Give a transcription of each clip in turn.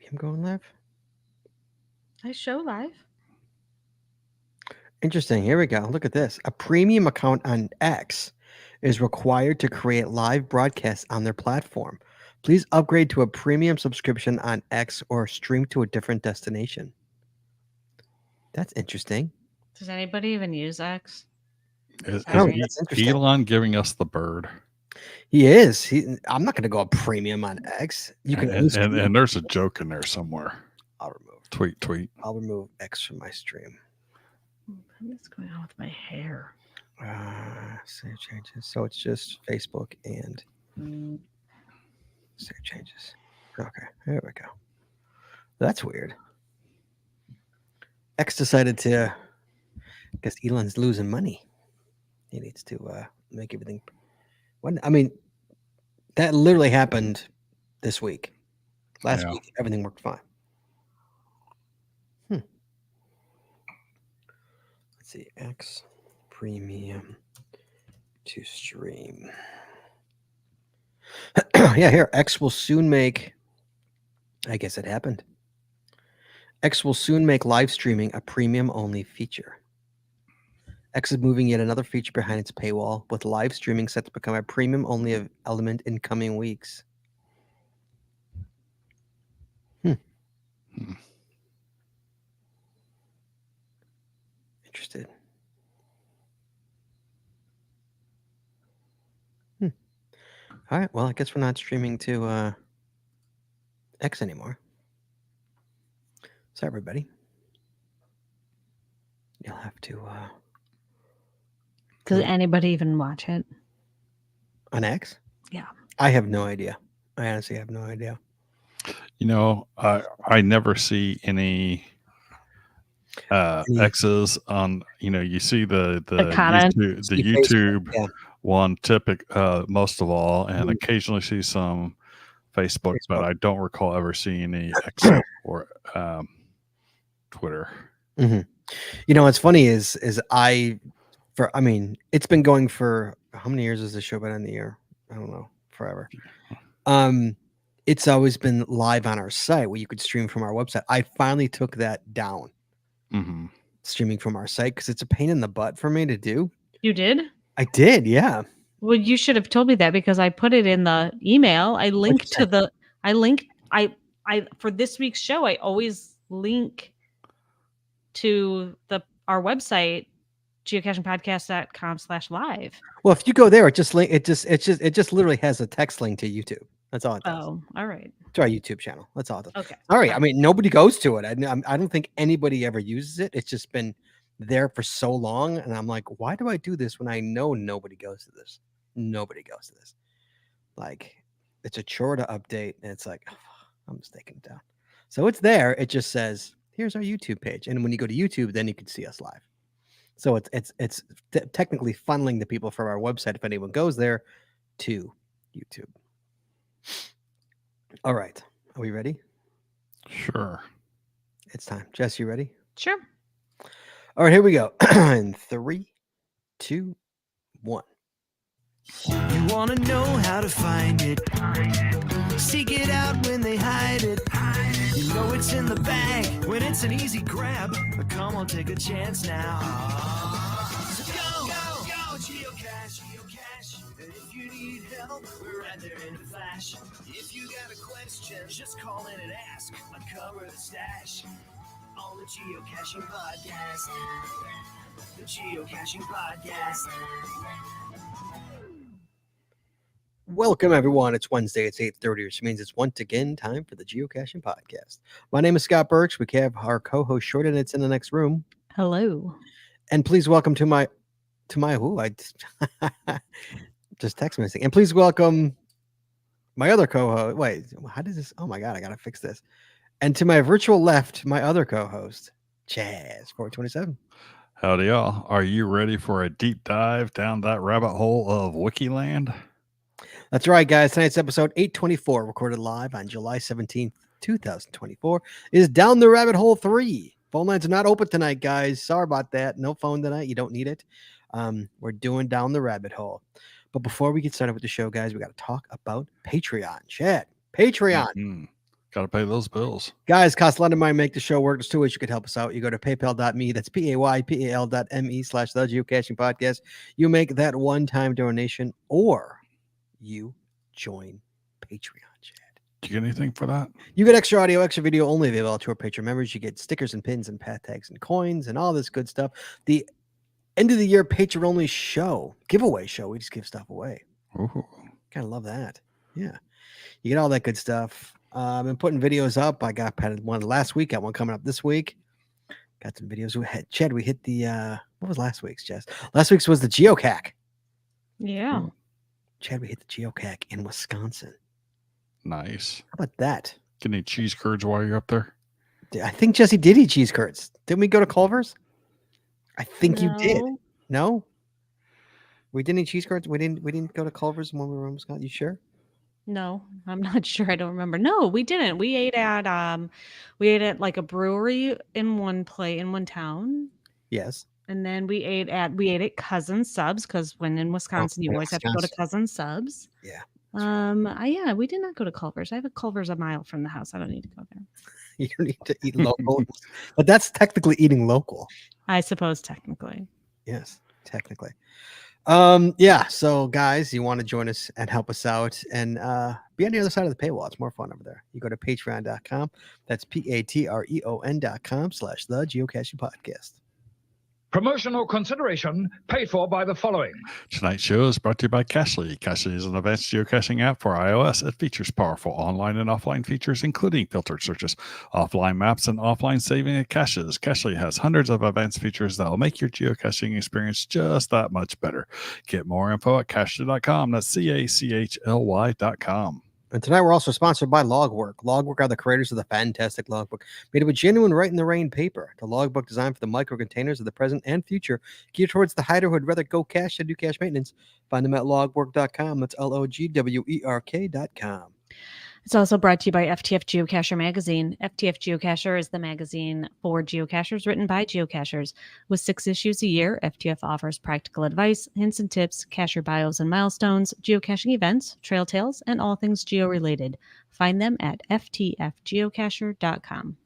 I'm going live. I show live. Interesting. Here we go. Look at this. A premium account on X is required to create live broadcasts on their platform. Please upgrade to a premium subscription on X or stream to a different destination. That's interesting. Does anybody even use X? I don't Is think Sorry. that's interesting. Elon giving us the bird? He is. I'm not going to go a premium on X. You can only stream. And there's a joke in there somewhere. I'll remove. Tweet. I'll remove X from my stream. What's going on with my hair? Save changes. So it's just Facebook and Mm, save changes. Okay, there we go. That's weird. X decided to, because Elon's losing money. He needs to make everything. I mean, that literally happened this week. Last week, everything worked fine. Let's see, X premium to stream. Yeah, here, X will soon make, I guess it happened. X will soon make live streaming a premium only feature. X is moving yet another feature behind its paywall, with live streaming set to become a premium only element in coming weeks. Interested. All right. Well, I guess we're not streaming to X anymore. Sorry, everybody. You'll have to. Does anybody even watch it? On X? Yeah. I have no idea. I honestly have no idea. You know, I never see any X's on. You know, you see the comment. YouTube one most of all, and occasionally see some Facebook, but I don't recall ever seeing any X or Twitter. Mm-hmm. You know, what's funny is I mean, it's been going for how many years has this show been on the air? I don't know, forever. It's always been live on our site where you could stream from our website. I finally took that down, streaming from our site, because it's a pain in the butt for me to do. You did? I did, yeah. Well, you should have told me that, because I put it in the email. I linked to the. I for this week's show. I always link to our website, geocachingpodcast.com/live. Well, if you go there, it just literally has a text link to YouTube. That's all it does. Oh, all right. To our YouTube channel. That's all it does. Okay. All right. I mean, nobody goes to it. I don't think anybody ever uses it. It's just been there for so long, and I'm like, why do I do this when I know nobody goes to this? Nobody goes to this. Like, it's a chore to update, and it's like, oh, I'm just taking it down. So it's there. It just says, here's our YouTube page, and when you go to YouTube, then you can see us live. So it's technically funneling the people from our website, if anyone goes there, to YouTube. All right. Are we ready? Sure. It's time. Jess, you ready? Sure. All right, here we go. In 3, 2, 1. You want to know how to find it. Seek it out when they hide it. You know it's in the bag when it's an easy grab. But come on, take a chance now. So go, geocache. And if you need help, we're right there in a flash. If you got a question, just call in and ask. Uncover the stash on the Geocaching Podcast. The Geocaching Podcast. Welcome, everyone. It's Wednesday. It's 8:30, which means it's once again time for the Geocaching Podcast. My name is Scott Birch. We have our co-host Short, and it's in the next room. Hello. And please welcome to my I just text messaging. And please welcome my other co-host. Wait, how does this? Oh my God, I gotta fix this. And to my virtual left, my other co-host, Chaz 427. Howdy, y'all. Are you ready for a deep dive down that rabbit hole of Wikiland? That's right, guys. Tonight's episode 824, recorded live on July 17th, 2024, is Down the Rabbit Hole 3. Phone lines are not open tonight, guys. Sorry about that. No phone tonight. You don't need it. We're doing Down the Rabbit Hole. But before we get started with the show, guys, we got to talk about Patreon. Chad, Patreon. Got to pay those bills. Guys, costs a lot of money to make the show work. There's two ways you could help us out. You go to paypal.me. That's PayPal.me/the Geocaching Podcast. You make that one-time donation, or you join Patreon. Do you get anything for that? You get extra audio, extra video, only available to our Patreon members. You get stickers and pins and pat tags and coins and all this good stuff. The end of the year Patreon only giveaway show. We just give stuff away. Ooh. Kind of love that. Yeah. You get all that good stuff. I've been putting videos up. I got one last week. Got one coming up this week. Got some videos. Chad, we hit the, what was last week's, Jess? Last week's was the geocache. Yeah. Ooh. Chad, we hit the geocache in Wisconsin. Nice. How about that? Get any cheese curds while you're up there? I think Jesse did eat cheese curds. Didn't we go to Culver's? I think you did. No? We didn't eat cheese curds? We didn't go to Culver's when we were in Wisconsin? You sure? No, I'm not sure. I don't remember. No, we didn't. We ate at like a brewery in one town. Yes. And then we ate at Cousin Subs, because when in Wisconsin you always have to go to Cousin Subs. Yeah. Yeah, we did not go to Culver's. I have a Culver's a mile from the house. I don't need to go there. You don't need to eat local. But that's technically eating local. I suppose technically. Yes, technically. Yeah, so guys, you want to join us and help us out and be on the other side of the paywall. It's more fun over there. You go to patreon.com. That's patreon.com/the Geocaching Podcast. Promotional consideration paid for by the following. Tonight's show is brought to you by Cachly. Cachly is an advanced geocaching app for iOS. It features powerful online and offline features, including filtered searches, offline maps, and offline saving of caches. Cachly has hundreds of advanced features that will make your geocaching experience just that much better. Get more info at cachly.com. That's CACHLY.com. And tonight we're also sponsored by Logwork. Logwork are the creators of the fantastic logbook, made with genuine Write in the Rain paper. The logbook designed for the micro containers of the present and future, geared towards the hider who would rather go cache than do cache maintenance. Find them at logwork.com. That's LOGWERK.com. It's also brought to you by FTF Geocacher Magazine. FTF Geocacher is the magazine for geocachers written by geocachers. With 6 issues a year, FTF offers practical advice, hints and tips, cacher bios and milestones, geocaching events, trail tales, and all things geo-related. Find them at ftfgeocacher.com.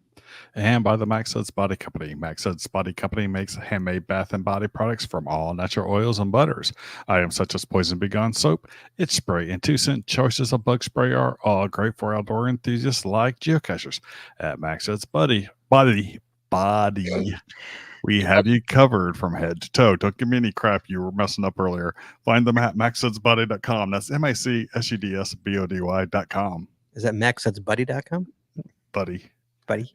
And by the Maxed's Body Company. Maxed's Body Company makes handmade bath and body products from all natural oils and butters. Items such as Poison Begone soap, itch spray, and 2-cent choices of bug spray are all great for outdoor enthusiasts like geocachers. At Maxed's Body, we have you covered from head to toe. Don't give me any crap you were messing up earlier. Find them at maxedsbody.com. That's MACSUDSBODY.com. Is that maxedsbuddy.com? Buddy.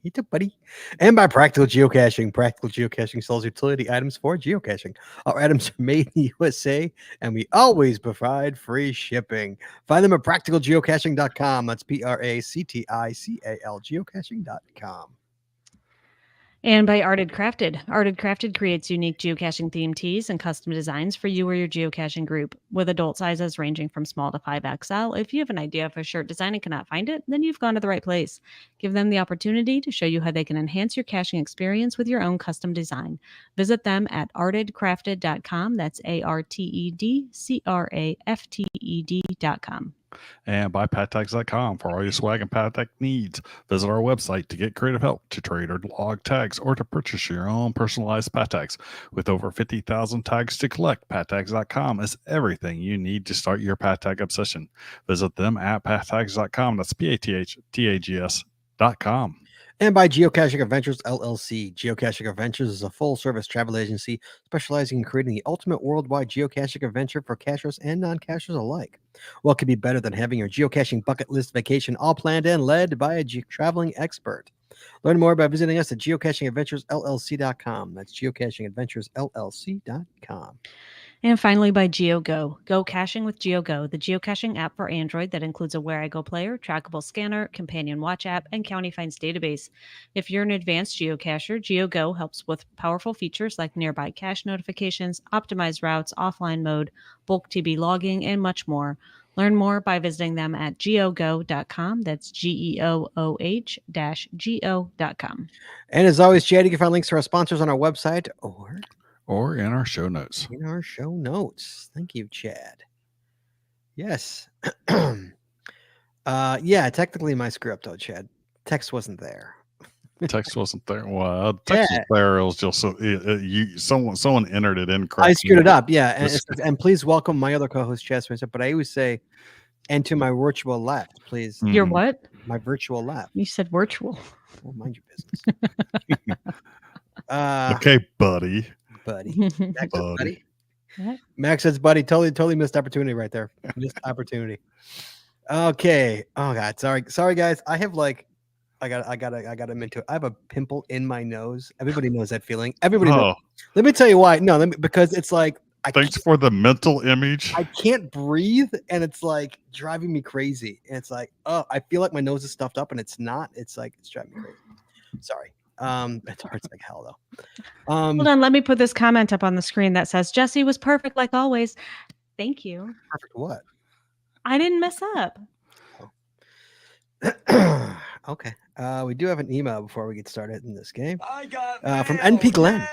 You took buddy. And by Practical Geocaching. Practical Geocaching sells utility items for geocaching. Our items are made in the USA, and we always provide free shipping. Find them at practicalgeocaching.com. That's PRACTICAL geocaching.com. And by Arted Crafted. Arted Crafted creates unique geocaching themed tees and custom designs for you or your geocaching group. With adult sizes ranging from small to 5XL, if you have an idea of a shirt design and cannot find it, then you've gone to the right place. Give them the opportunity to show you how they can enhance your caching experience with your own custom design. Visit them at artedcrafted.com. That's ARTEDCRAFTED.com. And by pattags.com for all your swag and pat tag needs. Visit our website to get creative help, to trade or log tags, or to purchase your own personalized pat tags. With over 50,000 tags to collect, pattags.com is everything you need to start your pat tag obsession. Visit them at pattags.com. That's PATHTAGS.com. And by Geocaching Adventures LLC. Geocaching Adventures is a full-service travel agency specializing in creating the ultimate worldwide geocaching adventure for cachers and non-cachers alike. What could be better than having your geocaching bucket list vacation all planned and led by a traveling expert? Learn more by visiting us at geocachingadventuresllc.com. That's geocachingadventuresllc.com. And finally, by GeoGo. Go caching with GeoGo, the geocaching app for Android that includes a Where I Go player, trackable scanner, companion watch app, and County Finds database. If you're an advanced geocacher, GeoGo helps with powerful features like nearby cache notifications, optimized routes, offline mode, bulk TB logging, and much more. Learn more by visiting them at geogo.com. That's GEOOH-go.com. And as always, Chad, you can find links to our sponsors on our website or in our show notes. Thank you, Chad. Yes. Yeah, technically my screw up though, Chad. Text wasn't there. Text wasn't there. Well, text was there. It was just someone entered it incorrectly. I screwed it up. Yeah, and, and please welcome my other co-host Chess. But I always say, and to my virtual left, please. Your what? My virtual left. You said virtual. Well, mind your business. Okay, buddy. Max buddy. Max says, "Buddy, totally missed opportunity right there. Missed opportunity." Okay. Oh God, sorry guys. I have I got him into it. I have a pimple in my nose. Everybody knows that feeling. Everybody knows. Let me tell you why. No, because it's like thanks for the mental image. I can't breathe, and it's like driving me crazy. And it's like, oh, I feel like my nose is stuffed up, and it's not. It's like it's driving me crazy. Sorry. It hurts like hell though. Hold on, let me put this comment up on the screen that says Jesse was perfect like always. Thank you. Perfect what? I didn't mess up. Oh. Okay. We do have an email before we get started in this game. From NP Glenn.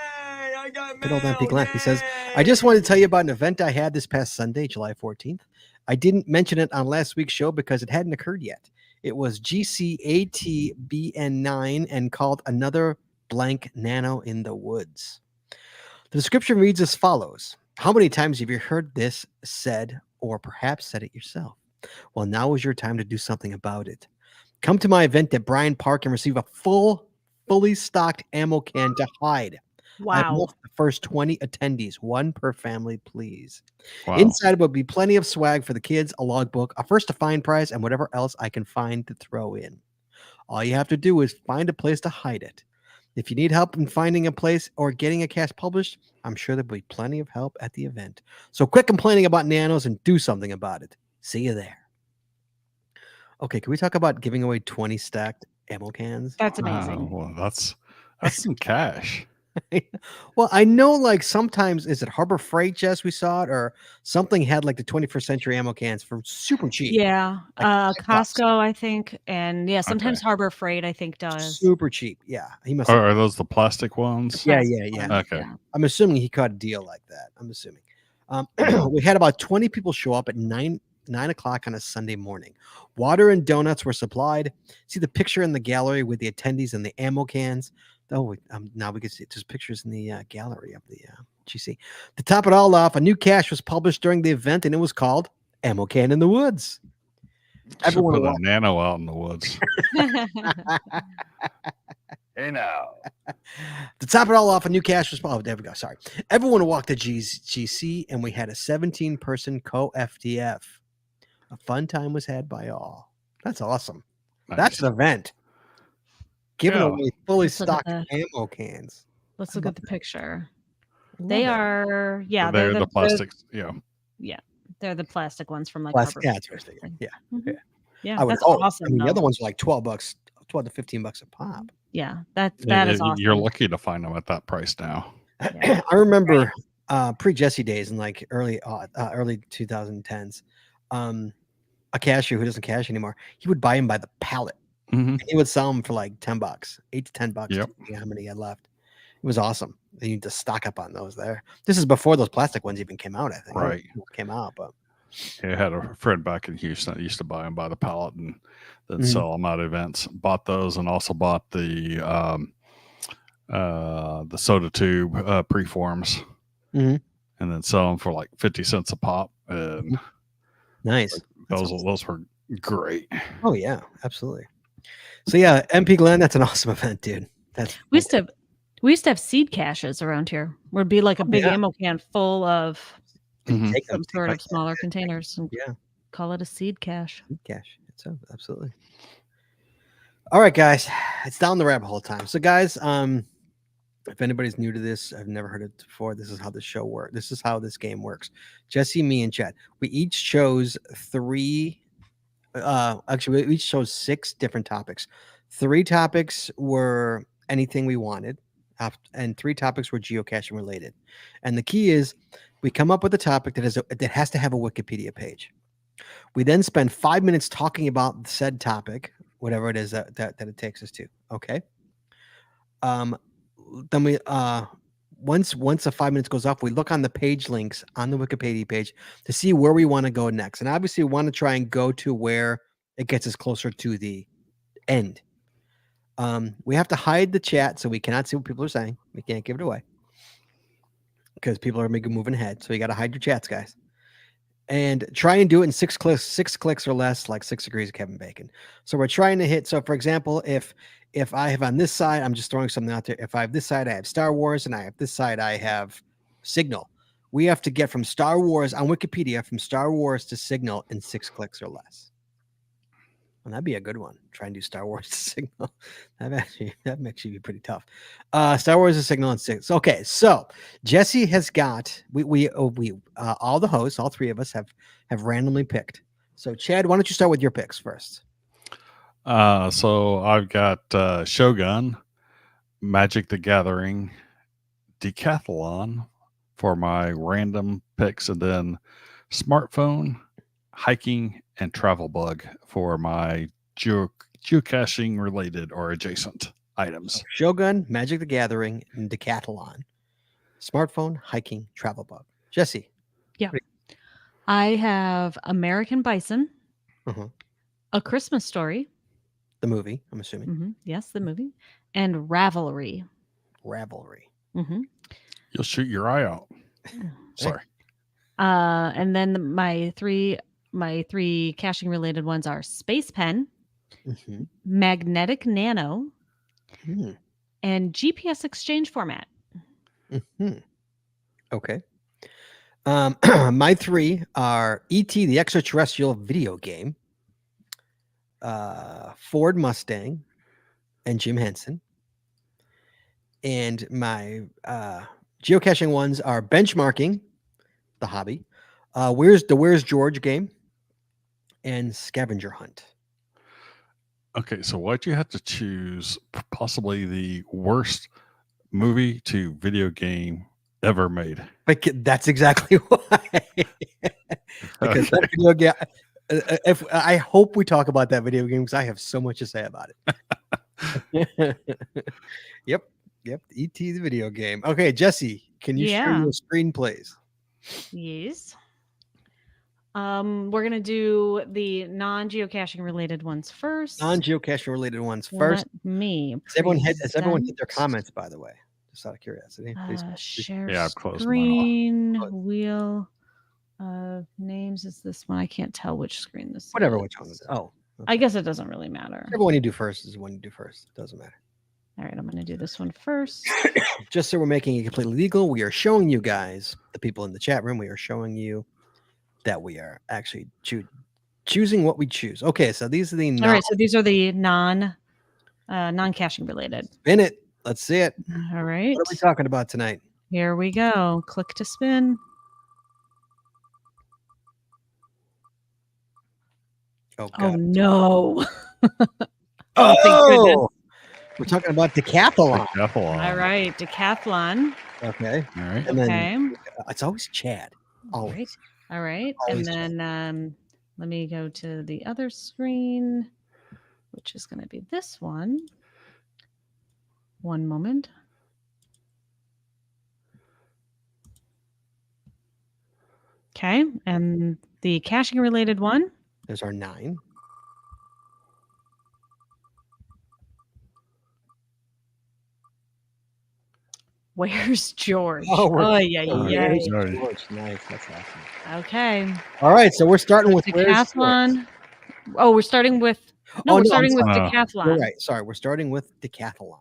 Good old NP Glenn. He says, I just wanted to tell you about an event I had this past Sunday, July 14th. I didn't mention it on last week's show because it hadn't occurred yet. It was GCATBN9 and called Another Blank Nano in the Woods. The description reads as follows. How many times have you heard this said or perhaps said it yourself? Well, now is your time to do something about it. Come to my event at Bryant Park and receive a fully stocked ammo can to hide. Wow. The first 20 attendees, one per family, please. Wow. Inside will be plenty of swag for the kids, a logbook, a first to find prize, and whatever else I can find to throw in. All you have to do is find a place to hide it. If you need help in finding a place or getting a cache published, I'm sure there'll be plenty of help at the event. So quit complaining about nanos and do something about it. See you there. Okay, can we talk about giving away 20 stacked ammo cans? That's amazing. Well, that's some cash. Well, I know sometimes is it Harbor Freight, Jess, we saw it, or something had the 21st century ammo cans for super cheap. Yeah. Costco, I think. And yeah, sometimes Harbor Freight, I think, does. Super cheap. Yeah. He must Are those the plastic ones? Yeah. Okay. Yeah. I'm assuming he caught a deal like that. I'm assuming. We had about 20 people show up at 9 o'clock on a Sunday morning. Water and donuts were supplied. See the picture in the gallery with the attendees and the ammo cans. Oh, now we can see there's pictures in the gallery of the GC. To top it all off, a new cache was published during the event, and it was called Ammo Can in the Woods. Everyone put a nano out in the woods. Hey now. To top it all off, a new cache was published. Oh, there we go. Sorry. Everyone walked the GC, and we had a 17-person co-FTF. A fun time was had by all. That's awesome. Nice. That's an event. Giving away fully stocked ammo cans. Let's look at the picture. They are, they're the plastics. Yeah, they're the plastic ones from plastic. Yeah, that's what yeah. That's awesome. I mean, the other ones are like $12 to $15 a pop. Yeah, that is awesome. You're lucky to find them at that price now. Yeah. I remember pre-Jesse days in early 2010s. A cashier who doesn't cash anymore, he would buy them by the pallet. Mm-hmm. He would sell them for $10, $8 to $10. Yep. How many he had left? It was awesome. You need to stock up on those there. This is before those plastic ones even came out, I think. Right. Came out, but I had a friend back in Houston that used to buy them by the pallet and then sell them at events. Bought those and also bought the soda tube preforms, and then sell them for 50 cents a pop. And nice. Those were great. Oh yeah, absolutely. So yeah, MP Glenn, that's an awesome event, dude. We used to have seed caches around here. Where it'd be like a big ammo can full of some sort of smaller containers. And call it a seed cache. Seed cache. So absolutely. All right, guys, it's down the rabbit hole time. So guys, if anybody's new to this, I've never heard it before. This is how this show works. This is how this game works. Jesse, me, and Chad. We each chose 3. Actually, we each chose 6 different topics. 3 topics were anything we wanted, and 3 topics were geocaching related. And the key is, we come up with a topic that has to have a Wikipedia page. We then spend 5 minutes talking about said topic, whatever it is that it takes us to. Okay. Then we once the 5 minutes goes off, we look on the page links on the Wikipedia page to see where we want to go next. And obviously we want to try and go to where it gets us closer to the end. We have to hide the chat so we cannot see what people are saying. We can't give it away because people are moving ahead. So you got to hide your chats, guys. And try and do it in 6 clicks or less, like 6 degrees of Kevin Bacon. So we're trying to hit. So for example, if I have on this side, I'm just throwing something out there. If I have this side, I have Star Wars, and I have this side, I have Signal. We have to get from Star Wars on Wikipedia, from Star Wars to Signal in 6 clicks or less. Well, that'd be a good one. Try and do Star Wars to Signal. That actually be pretty tough. Star Wars to Signal in 6. Okay, so Jesse has got we all the hosts, all 3 of us have randomly picked. So Chad, why don't you start with your picks first? So I've got Shogun, Magic the Gathering, Decathlon for my random picks, and then smartphone, hiking, and travel bug for my geocaching related or adjacent items. Shogun, Magic the Gathering, and Decathlon. Smartphone, hiking, travel bug. Jesse. Yeah. I have American Bison, A Christmas Story. The movie, I'm assuming. Mm-hmm. Yes, the movie. And Ravelry. Ravelry. Mm-hmm. You'll shoot your eye out. Sorry. And then my three caching related ones are Space Pen, Magnetic Nano, and GPS exchange format. Okay. My 3 are E.T. the Extraterrestrial video game, Ford Mustang, and Jim Henson. And my geocaching ones are benchmarking, the hobby, Where's George game, and scavenger hunt. Okay, so why'd you have to choose possibly the worst movie to video game ever made? But that's exactly why. Because that video game, if I hope we talk about that video game because I have so much to say about it. Yep. E.T. the video game. Okay, Jesse, can you share your screen, please? Yes. We're gonna do the non-geocaching related ones first. Non-geocaching related ones first. Let me. Has everyone hit their comments, by the way? Just out of curiosity. Share I've closed screen wheel of names is this one. I can't tell which screen this Whatever is. which one is. Oh. Okay. I guess it doesn't really matter. Whichever one you do first is the one you do first. It doesn't matter. All right, I'm going to do this one first. Just so we're making it completely legal, we are showing you guys, the people in the chat room, we are showing you that we are actually choosing what we choose. Okay, so these are the all right. So these are the non-caching related. Spin it. Let's see it. All right. What are we talking about tonight? Here we go. Click to spin. Oh, God. Oh no. Oh, thank goodness. We're talking about decathlon. All right, decathlon. Okay. All right. And then it's always Chad. Always. All right. Always and then let me go to the other screen, which is going to be this one. One moment. Okay. And the caching related one. There's our 9. Where's George? Where's yeah. George. Nice. That's awesome. Okay. All right. So we're starting with decathlon. Oh, we're starting with we're starting with decathlon. You're right. Sorry, we're starting with decathlon.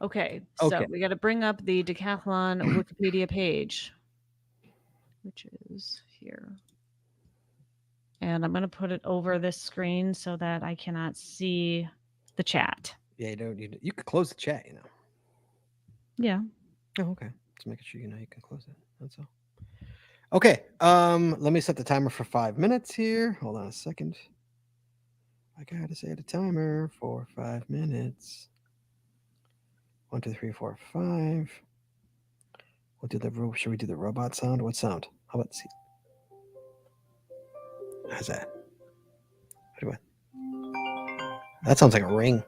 Okay. So we got to bring up the decathlon Wikipedia page, which is here. And I'm going to put it over this screen so that I cannot see the chat. Yeah, you could close the chat, Yeah. Oh, okay. Just making sure you can close it. That's all. Okay. Let me set the timer for 5 minutes here. Hold on a second. I gotta set a timer for 5 minutes. 1, 2, 3, 4, 5. We'll do the should we do the robot sound? What sound? How about see? How's that? That sounds like a ring.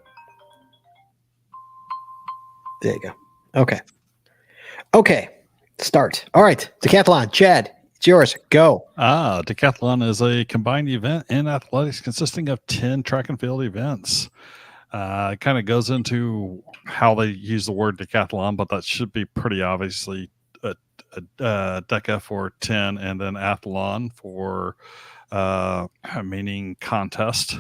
There you go. Okay. Start. All right. Decathlon. Chad, it's yours. Go. Decathlon is a combined event in athletics consisting of 10 track and field events. It kind of goes into how they use the word decathlon, but that should be pretty obviously a deca for 10, and then athlon for meaning contest.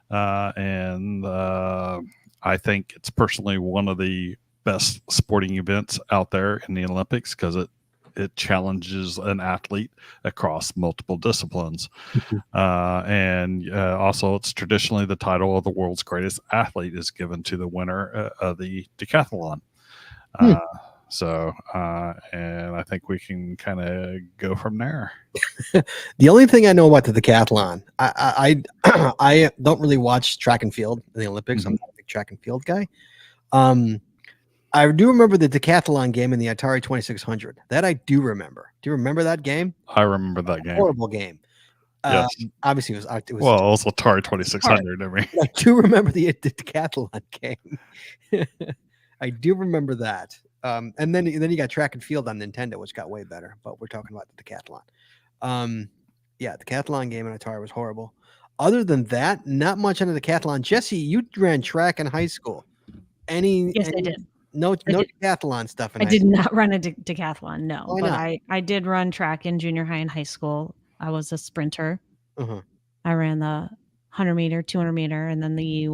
And I think it's personally one of the best sporting events out there in the Olympics because it challenges an athlete across multiple disciplines. And also it's traditionally the title of the world's greatest athlete is given to the winner of the decathlon. And I think we can kind of go from there. The only thing I know about the decathlon, I don't really watch track and field in the Olympics. I'm not a big track and field guy. I do remember the decathlon game in the Atari 2600. That I do remember. Do you remember that game? I remember that game. Horrible game. Yes. Obviously, it was well, also Atari 2600. I mean, I do remember the decathlon game. I do remember that. And then you got track and field on Nintendo, which got way better. But we're talking about the decathlon. Yeah, the decathlon game in Atari was horrible. Other than that, not much on the decathlon. Jesse, you ran track in high school. I did. No decathlon stuff. I did not run a decathlon, no. Why but not? I did run track in junior high and high school. I was a sprinter. I ran the 100 meter, 200 meter, and then the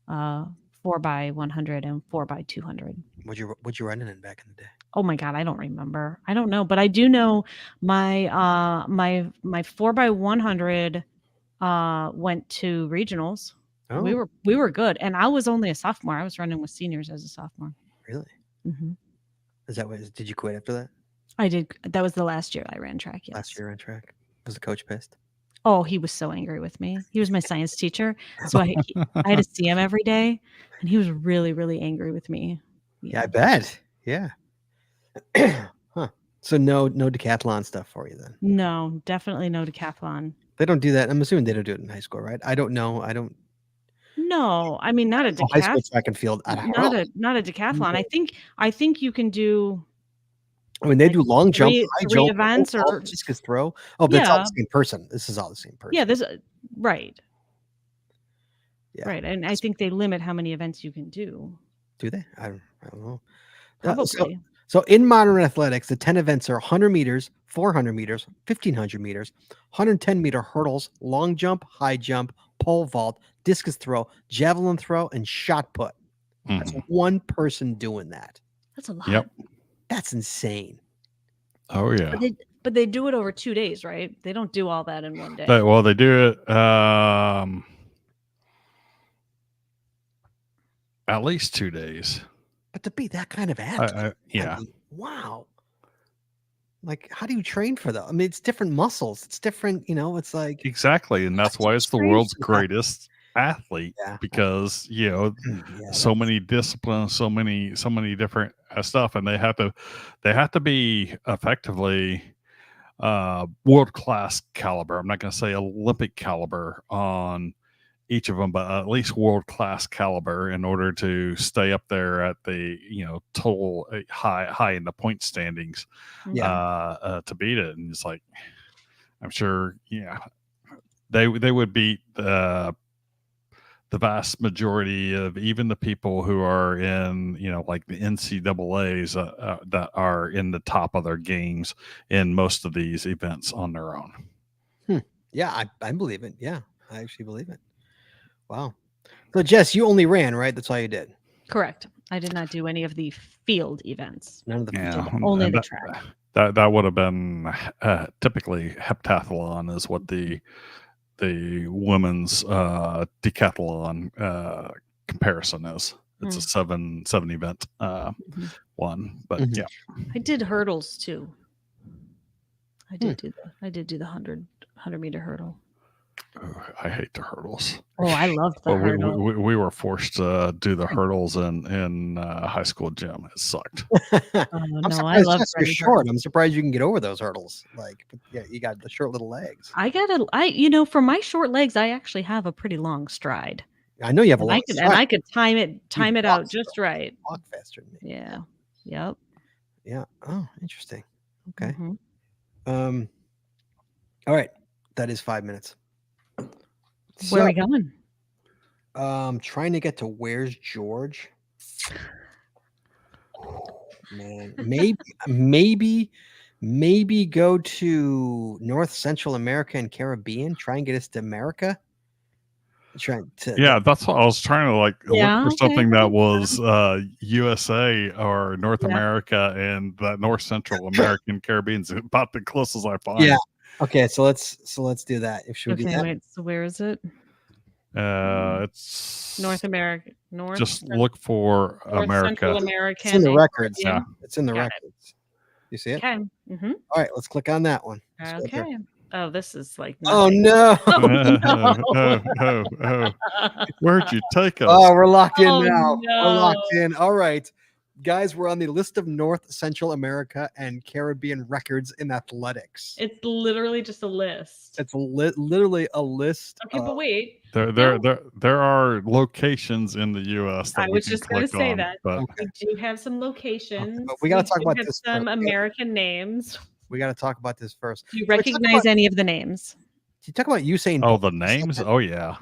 4x100 and 4x200. What'd you run in back in the day? Oh my God, I don't remember. I don't know, but I do know my my 4x100 went to regionals. Oh, We were good, and I was only a sophomore. I was running with seniors as a sophomore. really? Mm-hmm. Is that what? Did you quit after that? I did. That was the last year I ran track. Yes. Last year on track. Was the coach pissed? Oh, he was so angry with me. He was my science teacher, so I had to see him every day, and he was really, really angry with me. Yeah, I bet. Yeah. Huh. So no decathlon stuff for you then? No, definitely no decathlon. They don't do that. I'm assuming they don't do it in high school, right? I don't know. I don't. No, I mean not a High school decathlon. track and field. Not a decathlon. I think you can do. I mean, they do long jump, high three jump, events or discus throw. Oh, but it's all Yeah. the same person. This is all the same person. Yeah, this right. Yeah. Right, and I think they limit how many events you can do. Do they? I don't know. Probably. So in modern athletics, the 10 events are 100 meters, 400 meters, 1500 meters, 110 meter hurdles, long jump, high jump, pole vault, discus throw, javelin throw, and shot put. That's one person doing that. That's a lot. Yep. That's insane. Oh yeah. But they do it over 2 days, right? They don't do all that in one day. They do it at least 2 days. But to be that kind of athlete, yeah. I mean, wow. Like, how do you train for that? I mean, it's different muscles. It's different, it's like Exactly, and that's why it's the world's greatest athlete because so many disciplines, so many different stuff, and they have to be effectively world class caliber. I'm not going to say Olympic caliber on each of them, but at least world class caliber in order to stay up there at the total high in the point standings to beat it. And it's like, I'm sure they would beat the vast majority of even the people who are in like the NCAAs that are in the top of their games in most of these events on their own. Yeah, I believe it. Yeah, I actually believe it. Wow. So Jess, you only ran, right? That's all you did. Correct. I did not do any of the field events. None of the only the track. That would have been typically heptathlon is what the women's decathlon comparison is. It's a seven event one, but yeah. I did hurdles too. I did do the 100 meter hurdle. Oh, I hate the hurdles. Oh, I loved the hurdle. We were forced to do the hurdles in high school gym. It sucked. I love you're short. I'm surprised you can get over those hurdles. Like, yeah, you got the short little legs. For my short legs, I actually have a pretty long stride. I know you have a long stride. And I could time it out just right. Walk faster than me. Yeah. Yep. Yeah. Oh, interesting. Okay. All right. That is 5 minutes. Where are we going? Trying to get to Where's George? Man, maybe go to North Central America and Caribbean. Try and get us to America. Trying to Yeah, that's what I was trying to look Yeah, for okay, something I that think was USA or North Yeah. America, and that North Central American Caribbean's about the closest I find. Yeah. Okay, so let's do that. Should we do Okay, that? wait. So where is it? It's North America. North. just look for North America. Central It's American. in the and records. Caribbean. Yeah, it's in the Got it. records. You see it? Okay. Mm-hmm. All right, let's click on that one. Let's go there. Okay. Oh, this is like Oh nothing. no! Oh, where'd you take us? Oh, we're locked in Oh, now. We're locked no. in. All right, guys, we're on the list of North Central America and Caribbean records in athletics. It's literally just a list. It's literally a list. Okay, but wait. There are locations in the U.S. that I we was can just going to click say on, that. but Okay. We do have some locations. but we gotta talk do about have this some first. American names. We got to talk about this first. Do you Can we talk recognize about- any of the names? You talk about Usain oh, Bolt the for a names? second. Oh yeah,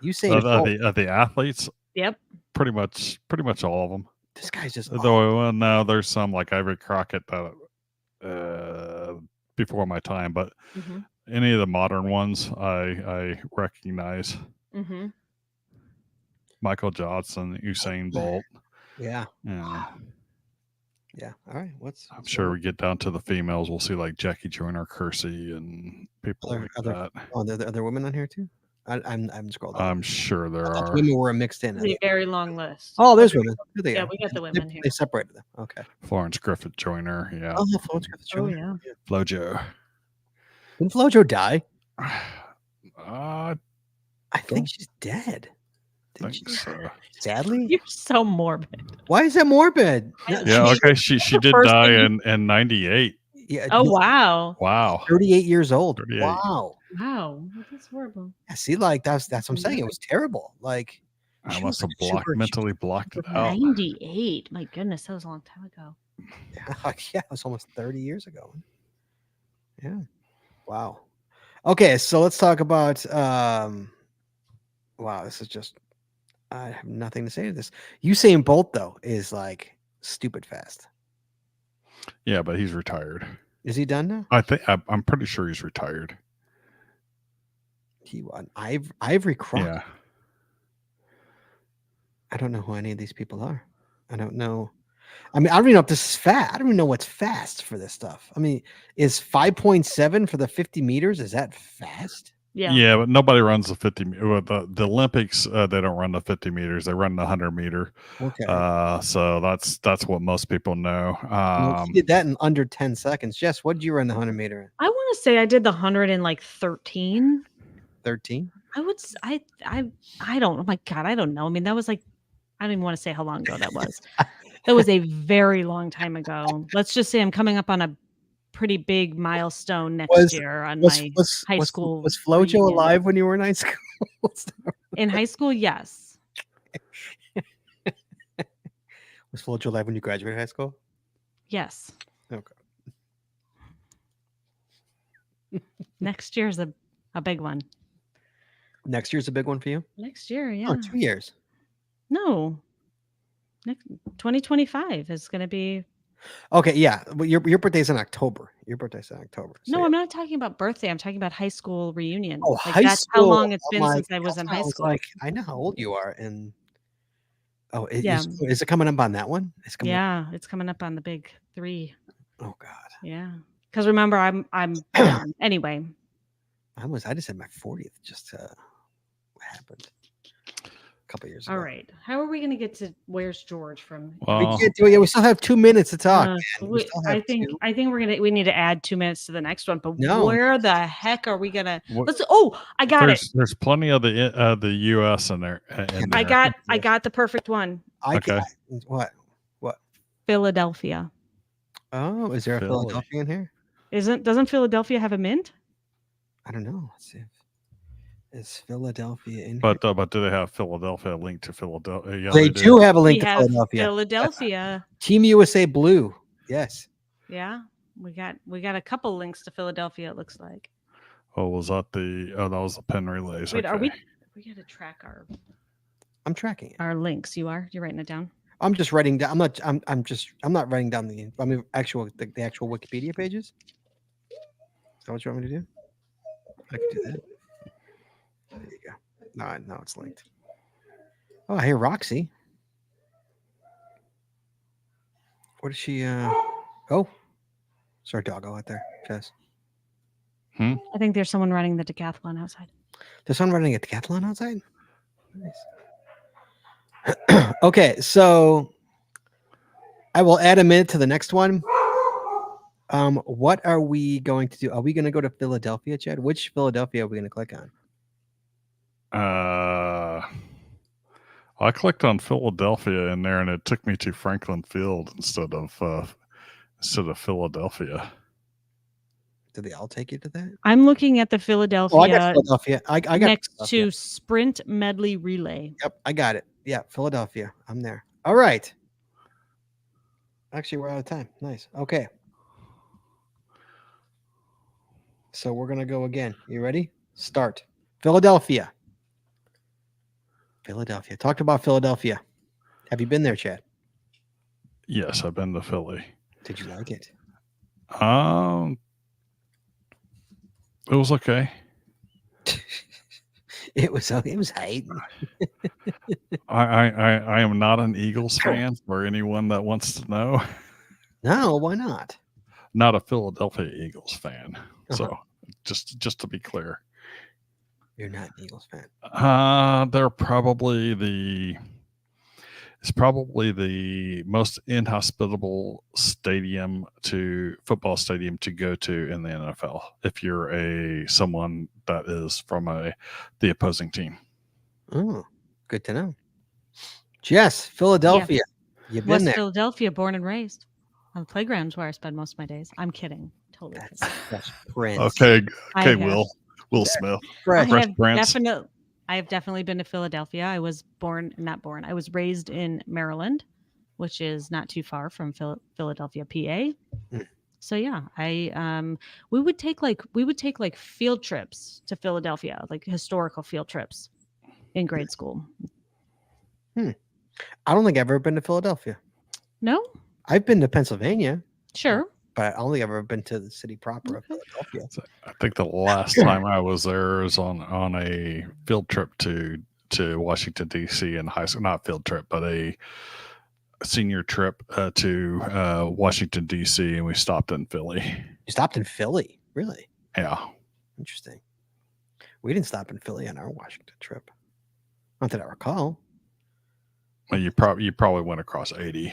Usain Bolt. the athletes. Yep. Pretty much all of them. This guy's just Though well, no, there's some like Ivory Crockett that before my time, but Mm-hmm. any of the modern ones I recognize. Mm-hmm. Michael Johnson, Usain Bolt. Yeah. Yeah. Yeah. All right. I'm sure we get down to the females, we'll see like Jackie Joyner, Kersey, and people like that. Oh, are there women on here too? I'm scrolled down. I'm sure there I thought are. women were mixed in. It's a very long list. Oh, there's women. Here they Yeah, are. we got the women here. They separated them. Okay. Florence Griffith Joyner. Yeah. Oh, Florence Griffith Oh, Joyner. yeah. Flojo. Didn't Flojo die? I I think she's dead. Didn't think she? so. Sadly. You're so morbid. Why is that morbid? Yeah, okay. She did first die thing in 98. Yeah. Oh, wow. Wow. 38 years old. 38. Wow. Wow. That's horrible. Yeah, see, like that's what I'm saying. It was terrible. Like I she must was have super- mentally blocked it out. 98. My goodness, that was a long time ago. Yeah, it was almost 30 years ago. Yeah. Wow. Okay, so let's talk about wow, this is just I have nothing to say to this. Usain Bolt though is like stupid fast. Yeah, but he's retired. Is he done now? I think I'm pretty sure he's retired. He won. Ivory Crockett. Yeah. I don't know who any of these people are. I don't know. I mean, I don't even know if this is fast. I don't even know what's fast for this stuff. I mean, is 5.7 for the 50 meters? Is that fast? Yeah. Yeah, but nobody runs the 50. Well, the Olympics, they don't run the 50 meters. They run the 100 meter. Okay. So that's what most people know. He did that in under 10 seconds. Jess, what did you run the 100 meter in? I want to say I did the 100 in like 13. 13? I would. I don't. Oh my god, I don't know. I mean, that was like, I don't even want to say how long ago that was. That was a very long time ago. Let's just say I'm coming up on a pretty big milestone next year on my high school. Was Flojo reunion. alive when you were in high school? In high school? Yes. Was Flojo alive when you graduated high school? Yes. Okay. Next year's a big one. Next year's a big one for you? Next year, yeah. Oh, 2 years. No. Next 2025 is going to be. Okay, yeah. But your birthday's in October. Your birthday's in October. So No, yeah. I'm not talking about birthday. I'm talking about high school reunion. Oh, like high that's school. how long it's I'm been like, since I was in that's why high was school. like, I know how old you are. And oh, Yeah. is it coming up on that one? It's coming up. Yeah, it's coming up on the big 3. Oh God. Yeah. Because remember, I'm young. Anyway. I just had my 40th just what happened a couple years ago. All right. How are we going to get to Where's George from? We Well, can't do it. Yeah, we still have 2 minutes to talk. man. We still have I think we need to add 2 minutes to the next one. But No. where the heck are we gonna? What- Let's. Oh, I got it. there's plenty of the U.S. in there. I got the perfect one. Okay. What? Philadelphia. Oh, is there a Philly. Philadelphia in here? Doesn't Philadelphia have a mint? I don't know. Let's see. Is Philadelphia in But do they have Philadelphia linked to Philadelphia? Yeah, here? They do have a link We to have Philadelphia. Philadelphia. Team USA Blue. Yes. Yeah, we got a couple links to Philadelphia. It looks like. Oh, was that that was the pen relays? Wait, okay. we got to track our I'm tracking it. our links. You're writing it down. I'm just writing down. I'm not writing down the actual Wikipedia pages. Is that what you want me to do? I can do that. There you go. No, it's linked. Oh, I hear Roxy. What is she? Oh, sorry, doggo out there. Jess. I think there's someone running the decathlon outside. There's someone running a decathlon outside. Nice. Okay, so I will add a minute to the next one. What are we going to do? Are we going to go to Philadelphia, Chad? Which Philadelphia are we going to click on? I clicked on Philadelphia in there, and it took me to Franklin Field instead of Philadelphia. Did they all take you to that? I'm looking at the Philadelphia. Oh, I got Philadelphia. I got next Philadelphia. to Sprint Medley Relay. Yep, I got it. Yeah, Philadelphia. I'm there. All right. Actually, we're out of time. Nice. Okay. So we're going to go again. You ready? Start. Philadelphia. Philadelphia. Talked about Philadelphia. Have you been there, Chad? Yes, I've been to Philly. Did you like it? It was okay. It was hate. I am not an Eagles fan for anyone that wants to know. No, why not? Not a Philadelphia Eagles fan. Uh-huh. So just to be clear. You're not an Eagles fan. They're probably the most inhospitable football stadium to go to in the NFL if you're someone that is from the opposing team. Oh, good to know. Jess, Philadelphia. You've been West there. Philadelphia, born and raised. On the playground's where I spend most of my days. I'm kidding. Totally kidding. That's Prince. Okay, I have- Will Smith. Fresh. I have definitely been to Philadelphia. I was I was raised in Maryland, which is not too far from Philadelphia, PA. So yeah, we would take like field trips to Philadelphia, like historical field trips in grade school. I don't think I've ever been to Philadelphia. No? I've been to Pennsylvania, Sure. but I don't think I've ever been to the city proper of Philadelphia. I think the last time I was there was on a field trip to Washington D.C. in high school. Not field trip, but a senior trip to Washington D.C. and we stopped in Philly. You stopped in Philly, really? Yeah. Interesting. We didn't stop in Philly on our Washington trip. Not that I recall. Well, you probably went across 80.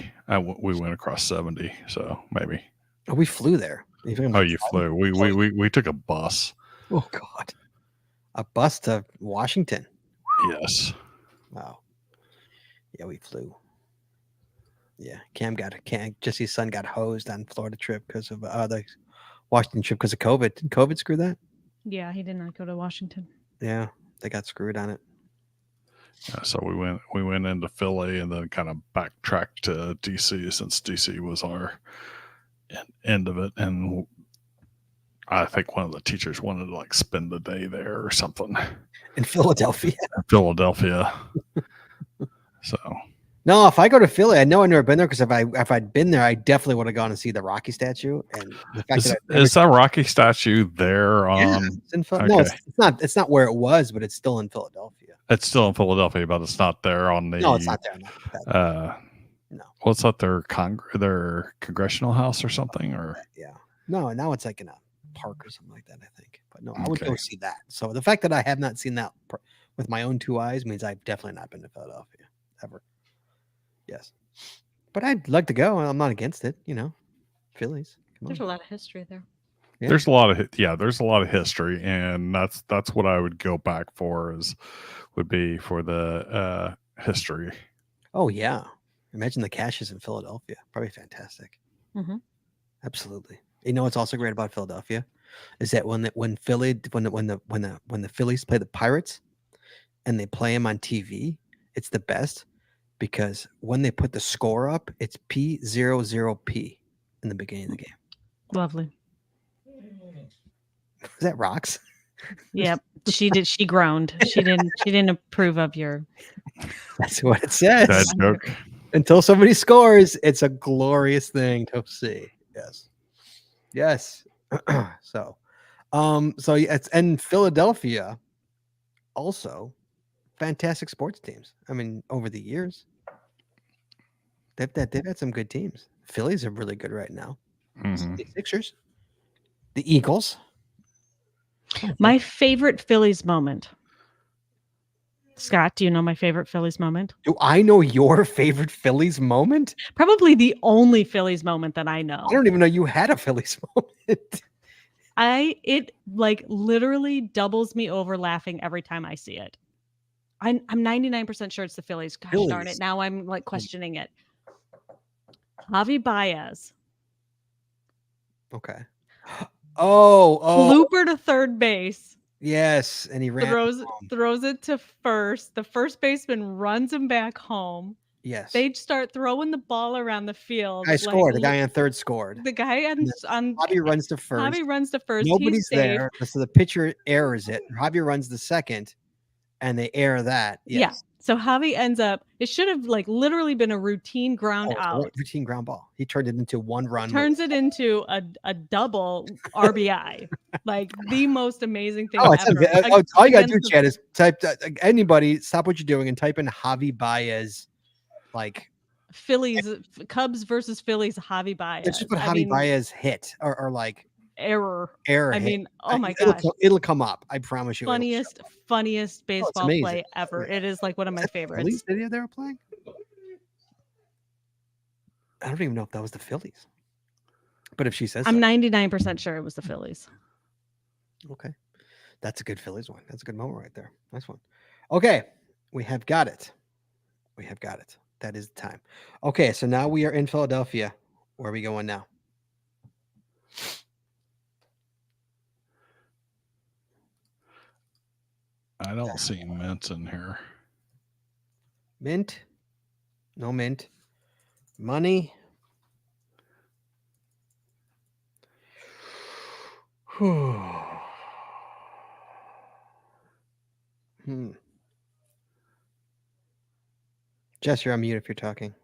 We went across 70, so maybe. Oh, we flew there. You flew. We took a bus. Oh God, a bus to Washington. Yes. Wow. Yeah, we flew. Yeah, Jesse's son got hosed on Florida trip because of the Washington trip because of COVID. Did COVID screw that? Yeah, he did not go to Washington. Yeah, they got screwed on it. So we went into Philly and then kind of backtracked to DC since DC was our end of it, and I think one of the teachers wanted to like spend the day there or something in Philadelphia. So no, if I go to Philly, I know I've never been there because if I'd been there, I definitely would have gone to see the Rocky statue. And the fact is that Rocky statue there on? Yeah, it's in okay. No, it's not where it was, but it's still in Philadelphia. It's still in Philadelphia, but it's not there on the. No, it's not there. No. What's that? Their congressional house or something, or yeah. No, now it's like in a park or something like that, I think. But no, I would go see that. So the fact that I have not seen that with my own two eyes means I've definitely not been to Philadelphia ever. Yes, but I'd like to go. I'm not against it. Phillies. There's a lot of history there. Yeah. There's a lot of history, and that's what I would go back for would be for the history. Oh yeah, imagine the caches in Philadelphia. Probably fantastic. Mm-hmm. Absolutely. You know what's also great about Philadelphia is that when the Phillies play the Pirates and they play them on TV, it's the best because when they put the score up, it's P00P in the beginning of the game. Lovely. Is that rocks? Yep. She did. She groaned. She didn't approve of your. That's what it says. Dad joke. Until somebody scores, it's a glorious thing to see. Yes. So it's and Philadelphia also fantastic sports teams. I mean, over the years, they've had some good teams. Phillies are really good right now. Mhm. The Sixers, the Eagles. My favorite Phillies moment. Scott, do you know my favorite Phillies moment? Do I know your favorite Phillies moment? Probably the only Phillies moment that I know. I don't even know you had a Phillies moment. It like literally doubles me over laughing every time I see it. I'm 99% sure it's the Phillies. Gosh darn Phillies. it. Now I'm like questioning it. Javi Baez. Okay. Oh, Blooper to third base. yes, and he ran. Throws it to first. The first baseman runs him back home. Yes, They start throwing the ball around the field. guy scored. The guy on third scored. The guy on Bobby runs to first. Bobby runs to first. Nobody's He's safe. there, so the pitcher errors it. Javi runs the second, and they error that. Yes. Yeah. So Javi ends up. It should have like literally been a routine ground out. Routine ground ball. He turned it into one run. Turns it into a double RBI. Like the most amazing thing Oh, ever. all you gotta do, Chad, is type anybody. Stop what you're doing and type in Javi Baez, like Cubs versus Phillies. Javi Baez. Let's just put Javi Baez hit or like error. I hit. mean, oh my gosh, it'll come up. I promise you. Funniest baseball play ever. Yeah. It is like one of my favorites. Phillies video they were playing. I don't even know if that was the Phillies. But if she says, I'm 99% sure it was the Phillies. Okay, that's a good Phillies one. That's a good moment right there. Nice one. Okay, we have got it. That is the time. Okay, so now we are in Philadelphia. Where are we going now? I don't see mint in here. Mint? No mint. Money? Jess, you're on mute if you're talking.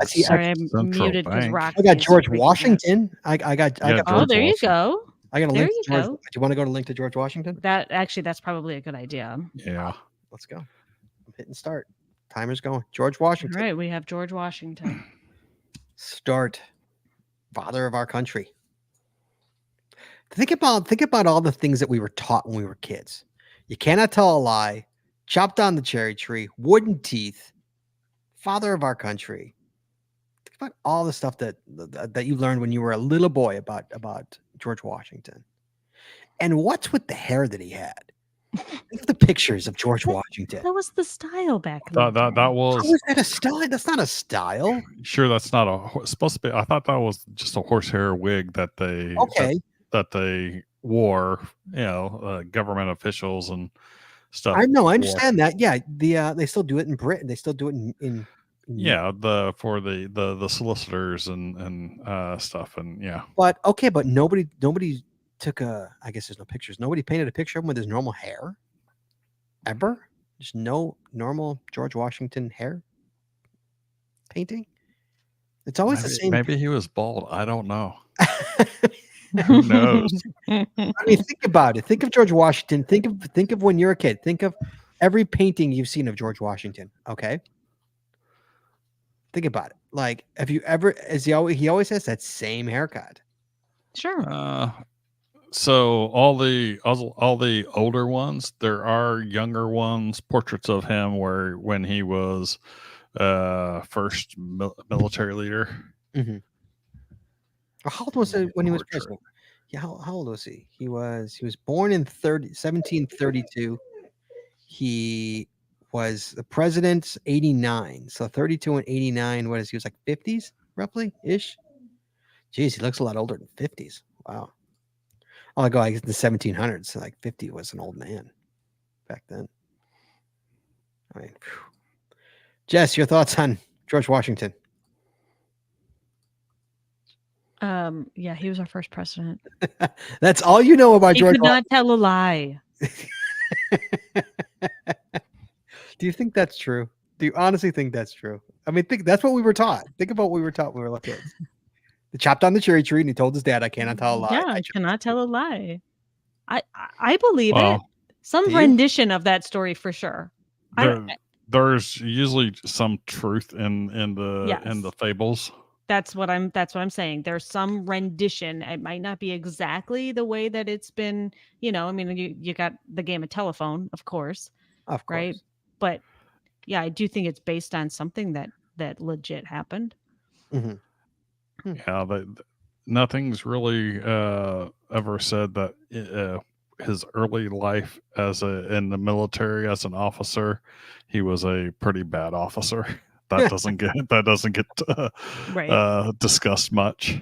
Sorry, I'm muted because Rock. I got George Washington. I got. Oh, there you go. I got a link to George. Do you want to go to link to George Washington? That's probably a good idea. Yeah. Let's go. I'm hitting start. Timer's going. George Washington. All right, we have George Washington. Start. Father of our country. Think about all the things that we were taught when we were kids. You cannot tell a lie. Chop down the cherry tree. Wooden teeth. Father of our country. Think about all the stuff that you learned when you were a little boy about George Washington. And what's with the hair that he had? Look at the pictures of George Washington. That was the style back then. That was. How is that a style? That's not a style. Sure, that's not supposed to be. I thought that was just a horsehair wig that they that they wore. You know, government officials and stuff. I know. I understand that. Yeah, they still do it in Britain. They still do it in yeah, for the solicitors and stuff, and yeah. But nobody took I guess there's no pictures. Nobody painted a picture of him with his normal hair. Ever? Just no normal George Washington hair painting. It's always the same. Maybe he was bald. I don't know. Who knows? I mean, think about it. Think of George Washington. Think of when you're a kid. Think of every painting you've seen of George Washington. Okay. Think about it. Like, have you ever? He always has that same haircut. Sure. So all the older ones, there are younger ones, portraits of him when he was first military leader. Mm-hmm. How old was he when he was president? Yeah, how old was he? He was born in 1732. He was the president 89. So 32 and 89. What is he was like 50s roughly ish? Jeez, he looks a lot older than 50s. Wow. Oh, I go like the 1700s. So like 50 was an old man back then. I mean, whew. Jess, your thoughts on George Washington? Yeah, he was our first president. That's all you know about He George could not tell a lie. Do you think that's true? Do you honestly think that's true? I mean, that's what we were taught. Think about what we were taught when we were little kids. He chopped down the cherry tree and he told his dad, "I cannot tell a lie." Yeah, I cannot tell a lie. I believe it. Well, Some do you? rendition of that story for sure. there's usually some truth in the Yes. fables. That's what I'm saying. There's some rendition. It might not be exactly the way that it's been, I mean, you got the game of telephone, of course. Of course. Right? But yeah, I do think it's based on something that legit happened. Mm-hmm. Yeah, nothing's really ever said that his early life in the military as an officer, he was a pretty bad officer. That doesn't get Right. discussed much.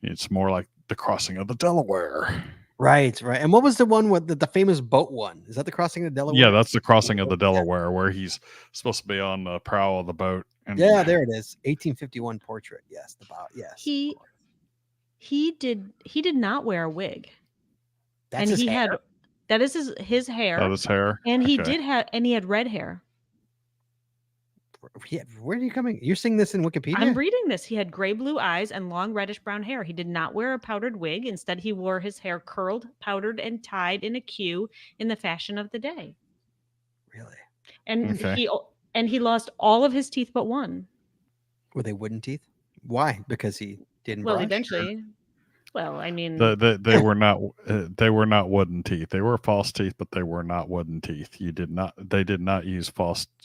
It's more like the crossing of the Delaware. Right. And what was the one with the famous boat one? Is that the crossing of the Delaware? Yeah, that's the crossing of the Delaware, where he's supposed to be on the prow of the boat. And yeah, there it is. 1851 portrait. Yes, the bow. Yes. He did not wear a wig. That's and his he hair? had that is his hair. That is hair. And he had red hair. Yeah, where are you coming? You're seeing this in Wikipedia? I'm reading this. He had gray blue eyes and long reddish brown hair. He did not wear a powdered wig. Instead, he wore his hair curled, powdered, and tied in a queue in the fashion of the day. Really? And he lost all of his teeth but one. Were they wooden teeth? Why? Because he didn't brush? Eventually. Well, I mean, they were not wooden teeth. They were false teeth, but they were not wooden teeth. They did not use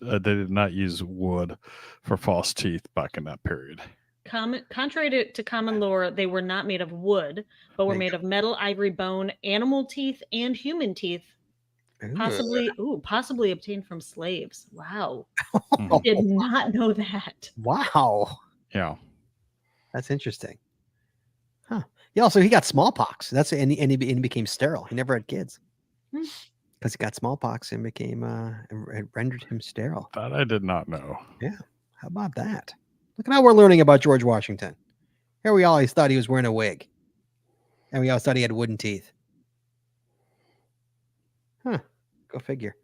they did not use wood for false teeth back in that period. Contrary to common lore, they were not made of wood, but were made of metal, ivory, bone, animal teeth, and human teeth. Possibly obtained from slaves. Wow. I did not know that. Wow. Yeah. That's interesting. Huh. Yeah, also he got smallpox. That's and he became sterile. He never had kids. Because he got smallpox and became it rendered him sterile. That I did not know. Yeah. How about that? Look at how we're learning about George Washington. Here we always thought he was wearing a wig. And we always thought he had wooden teeth. Huh. Go figure.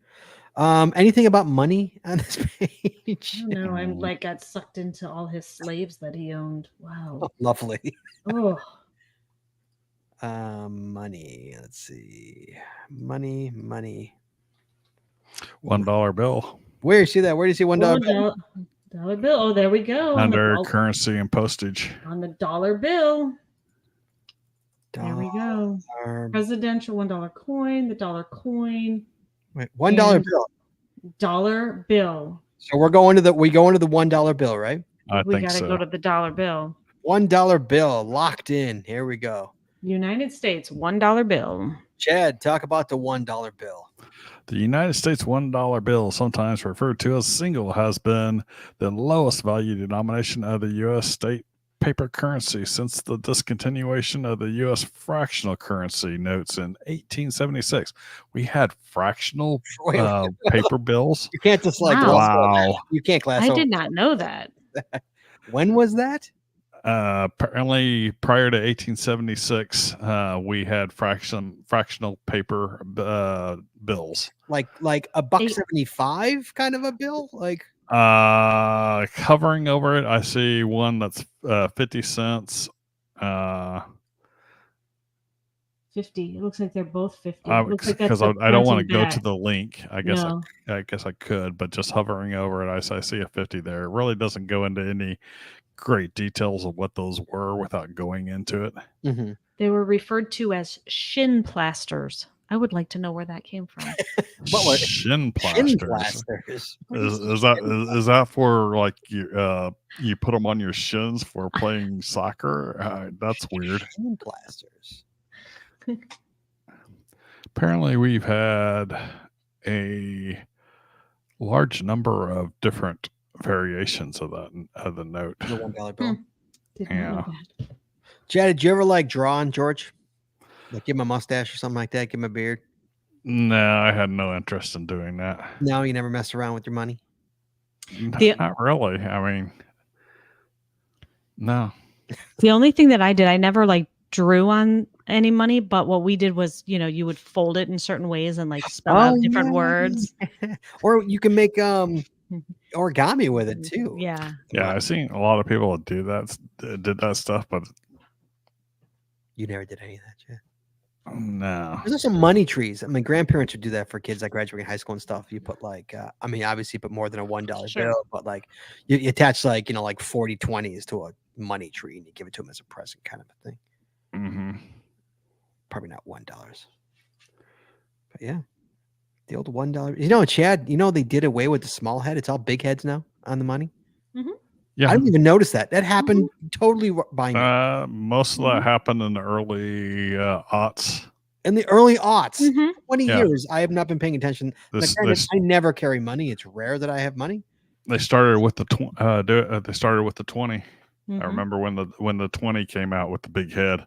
Anything about money on this page? No, I'm got sucked into all his slaves that he owned. Wow. Oh, lovely. Oh. Money. Let's see. Money. $1 bill. Where you see that? Where do you see $1 bill? Dollar bill. Oh, there we go. Under currency and postage. On the dollar bill. There we go. Presidential $1 coin, the dollar coin. Wait, $1 bill. Dollar bill. So we go into the $1 bill, right? We got to go to the dollar bill. $1 bill locked in. Here we go. United States $1 bill. Chad, talk about the $1 bill. The United States $1 bill, sometimes referred to as single, has been the lowest value denomination of the U.S. state paper currency since the discontinuation of the U.S. fractional currency notes in 1876. We had fractional paper bills. You can't just you can't glass I over. did not know that. When was that? Apparently prior to 1876, we had fractional paper bills. Like $1.75 kind of a bill? Like hovering over it, I see one that's 50 cents. 50. It looks like they're both 50. Because I don't want to go to the link. I guess I could, but just hovering over it, I see a 50 there. It really doesn't go into any great details of what those were without going into it. Mm-hmm. They were referred to as shin plasters. I would like to know where that came from. Shin plasters. Is that for like you put them on your shins for playing soccer? That's weird. Shin plasters. Apparently, we've had a large number of different variations of the note. The $1 bill. Yeah. Chad, did you ever draw on George? Like give him a mustache or something like that? Give him a beard? No, I had no interest in doing that. No, you never messed around with your money? Not really. I mean, no. The only thing that I did, I never like drew on any money, but what we did was, you would fold it in certain ways and like spell out different words. Or you can make origami with it too. Yeah. Yeah, I've seen a lot of people do that, did that stuff, but You never did any of that, Jeff. no. There's also money trees. I mean, grandparents would do that for kids like graduating high school and stuff. You put like, I mean, obviously, you put more than a $1 Sure. bill, but like you attach like like 40 20s to a money tree and you give it to them as a present, kind of a thing. Mm-hmm. Probably not $1, but yeah, the old $1. Chad, they did away with the small head. It's all big heads now on the money. Yeah. I didn't even notice that. That happened totally by me. Most of that happened in the early aughts. In the early aughts, 20 Yeah. years, I have not been paying attention. I never carry money. It's rare that I have money. They started with the they started with the 20. I remember when the 20 came out with the big head.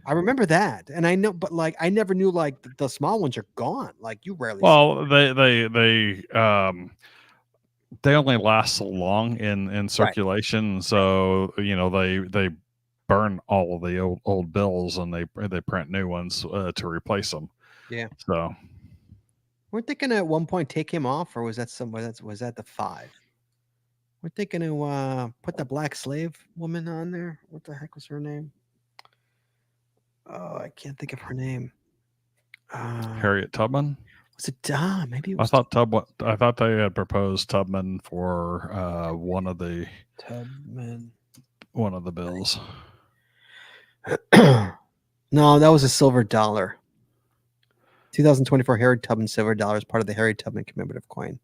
I remember that, and I know, but like I never knew like the small ones are gone. Like you rarely. Well, they only last so long in circulation, right. So they burn all of the old bills and they print new ones to replace them. Yeah. So weren't they gonna at one point take him off, or was that somewhere? Was that the 5? Weren't they gonna put the black slave woman on there? What the heck was her name? Oh, I can't think of her name. Harriet Tubman. Was it maybe it was I thought they had proposed Tubman for one of the bills. No, that was a silver dollar. 2024 Harriet Tubman silver dollar is part of the Harriet Tubman commemorative coin.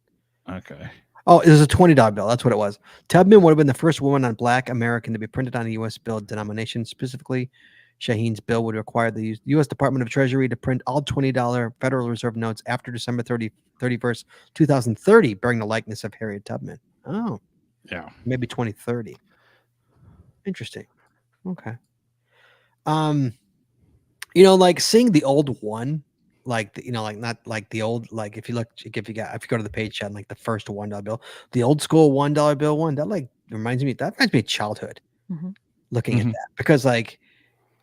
Okay. Oh, it was a $20 bill. That's what it was. Tubman would have been the first woman on Black American to be printed on a U.S. bill denomination. Specifically, Shaheen's bill would require the U.S. Department of Treasury to print all $20 Federal Reserve notes after December 31st, 2030, bearing the likeness of Harriet Tubman. Oh. Yeah. Maybe 2030. Interesting. Okay. Like seeing the old one, like not like the old, like if you go to the page chat, like the first $1 bill, the old school $1 bill one, that reminds me of childhood. Looking at that, because like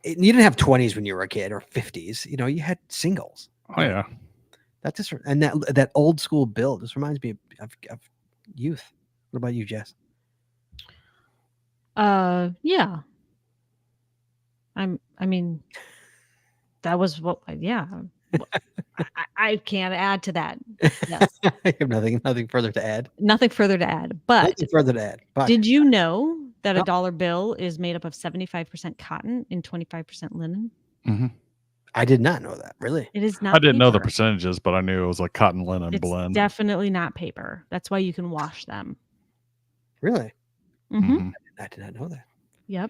you didn't have 20s when you were a kid or 50s, you had singles. Oh yeah. That just, and that old school bill just reminds me of youth. What about you, Jess? Yeah. I mean, that was what. Yeah. I can't add to that. Yes. I have nothing further to add. Nothing further to add. But nothing further to add. But did you know that a dollar bill is made up of 75% cotton and 25% linen? I did not know that. Really? It is not. I didn't know the percentages, but I knew it was like cotton linen blend. Definitely not paper. That's why you can wash them. Really? I did not know that. Yep.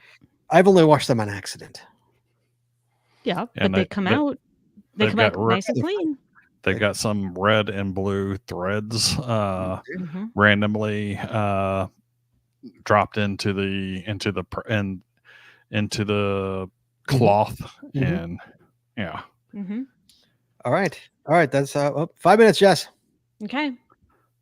I've only washed them on accident. Yeah, but they come out. They come out nice and clean. They got some red and blue threads randomly dropped into the cloth, and yeah. All right. That's 5 minutes, Jess. Okay.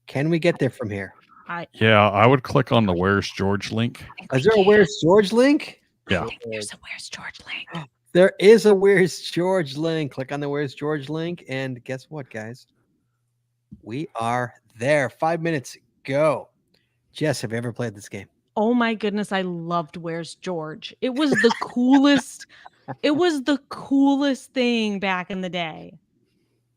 Can we get there from here? I would click on the Where's George link. Is there a Where's George link? Yeah. There's a Where's George link. There is a Where's George link. Click on the Where's George link, and guess what, guys? We are there. 5 minutes. Go. Jess, have you ever played this game? Oh my goodness, I loved Where's George. It was the coolest. It was the coolest thing back in the day.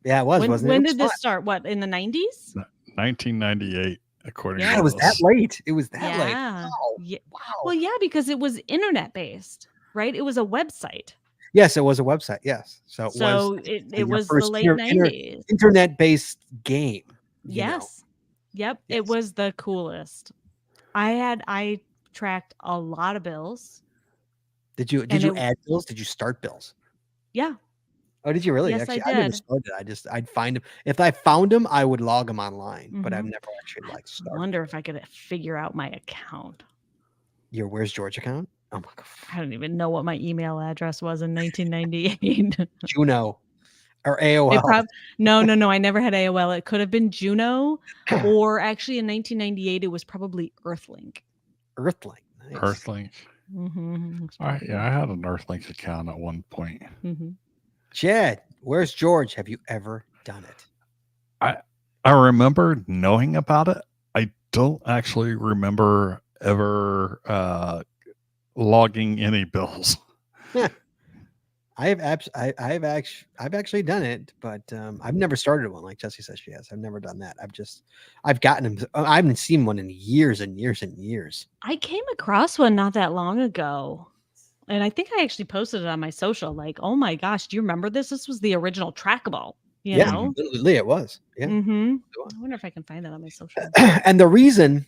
Yeah, it was, wasn't it? When did this start? What, in the 90s? 1998, according to it was that late. It was that late. Yeah. Wow. Yeah. Well, yeah, because it was internet based, right? It was a website. Yes, it was a website. Yes. So it was the late 90s. Internet-based game. Yes. Yep. Yes. It was the coolest. I tracked a lot of bills. Did you add bills? Did you start bills? Yeah. Oh, did you really? Yes, actually, I did. never started. I'd find them. If I found them, I would log them online, but I've never actually started. I wonder if I could figure out my account. Your Where's George account? Oh my God. I don't even know what my email address was in 1998. Juno or AOL. No. I never had AOL. It could have been Juno, or actually in 1998, it was probably Earthlink. Earthlink. Nice. Earthlink. Mm-hmm. I had an Earthlink account at one point. Mm-hmm. Chad, where's George? Have you ever done it? I remember knowing about it. I don't actually remember ever logging any bills. I've actually done it, but I've never started one like Jesse says she has. I've never done that. I've gotten them. I haven't seen one in years and years and years. I came across one not that long ago. And I think I actually posted it on my social, like, oh my gosh, do you remember this? This was the original trackable, you Yeah, know? literally it was. Yeah. Mm-hmm. I wonder if I can find that on my social. And the reason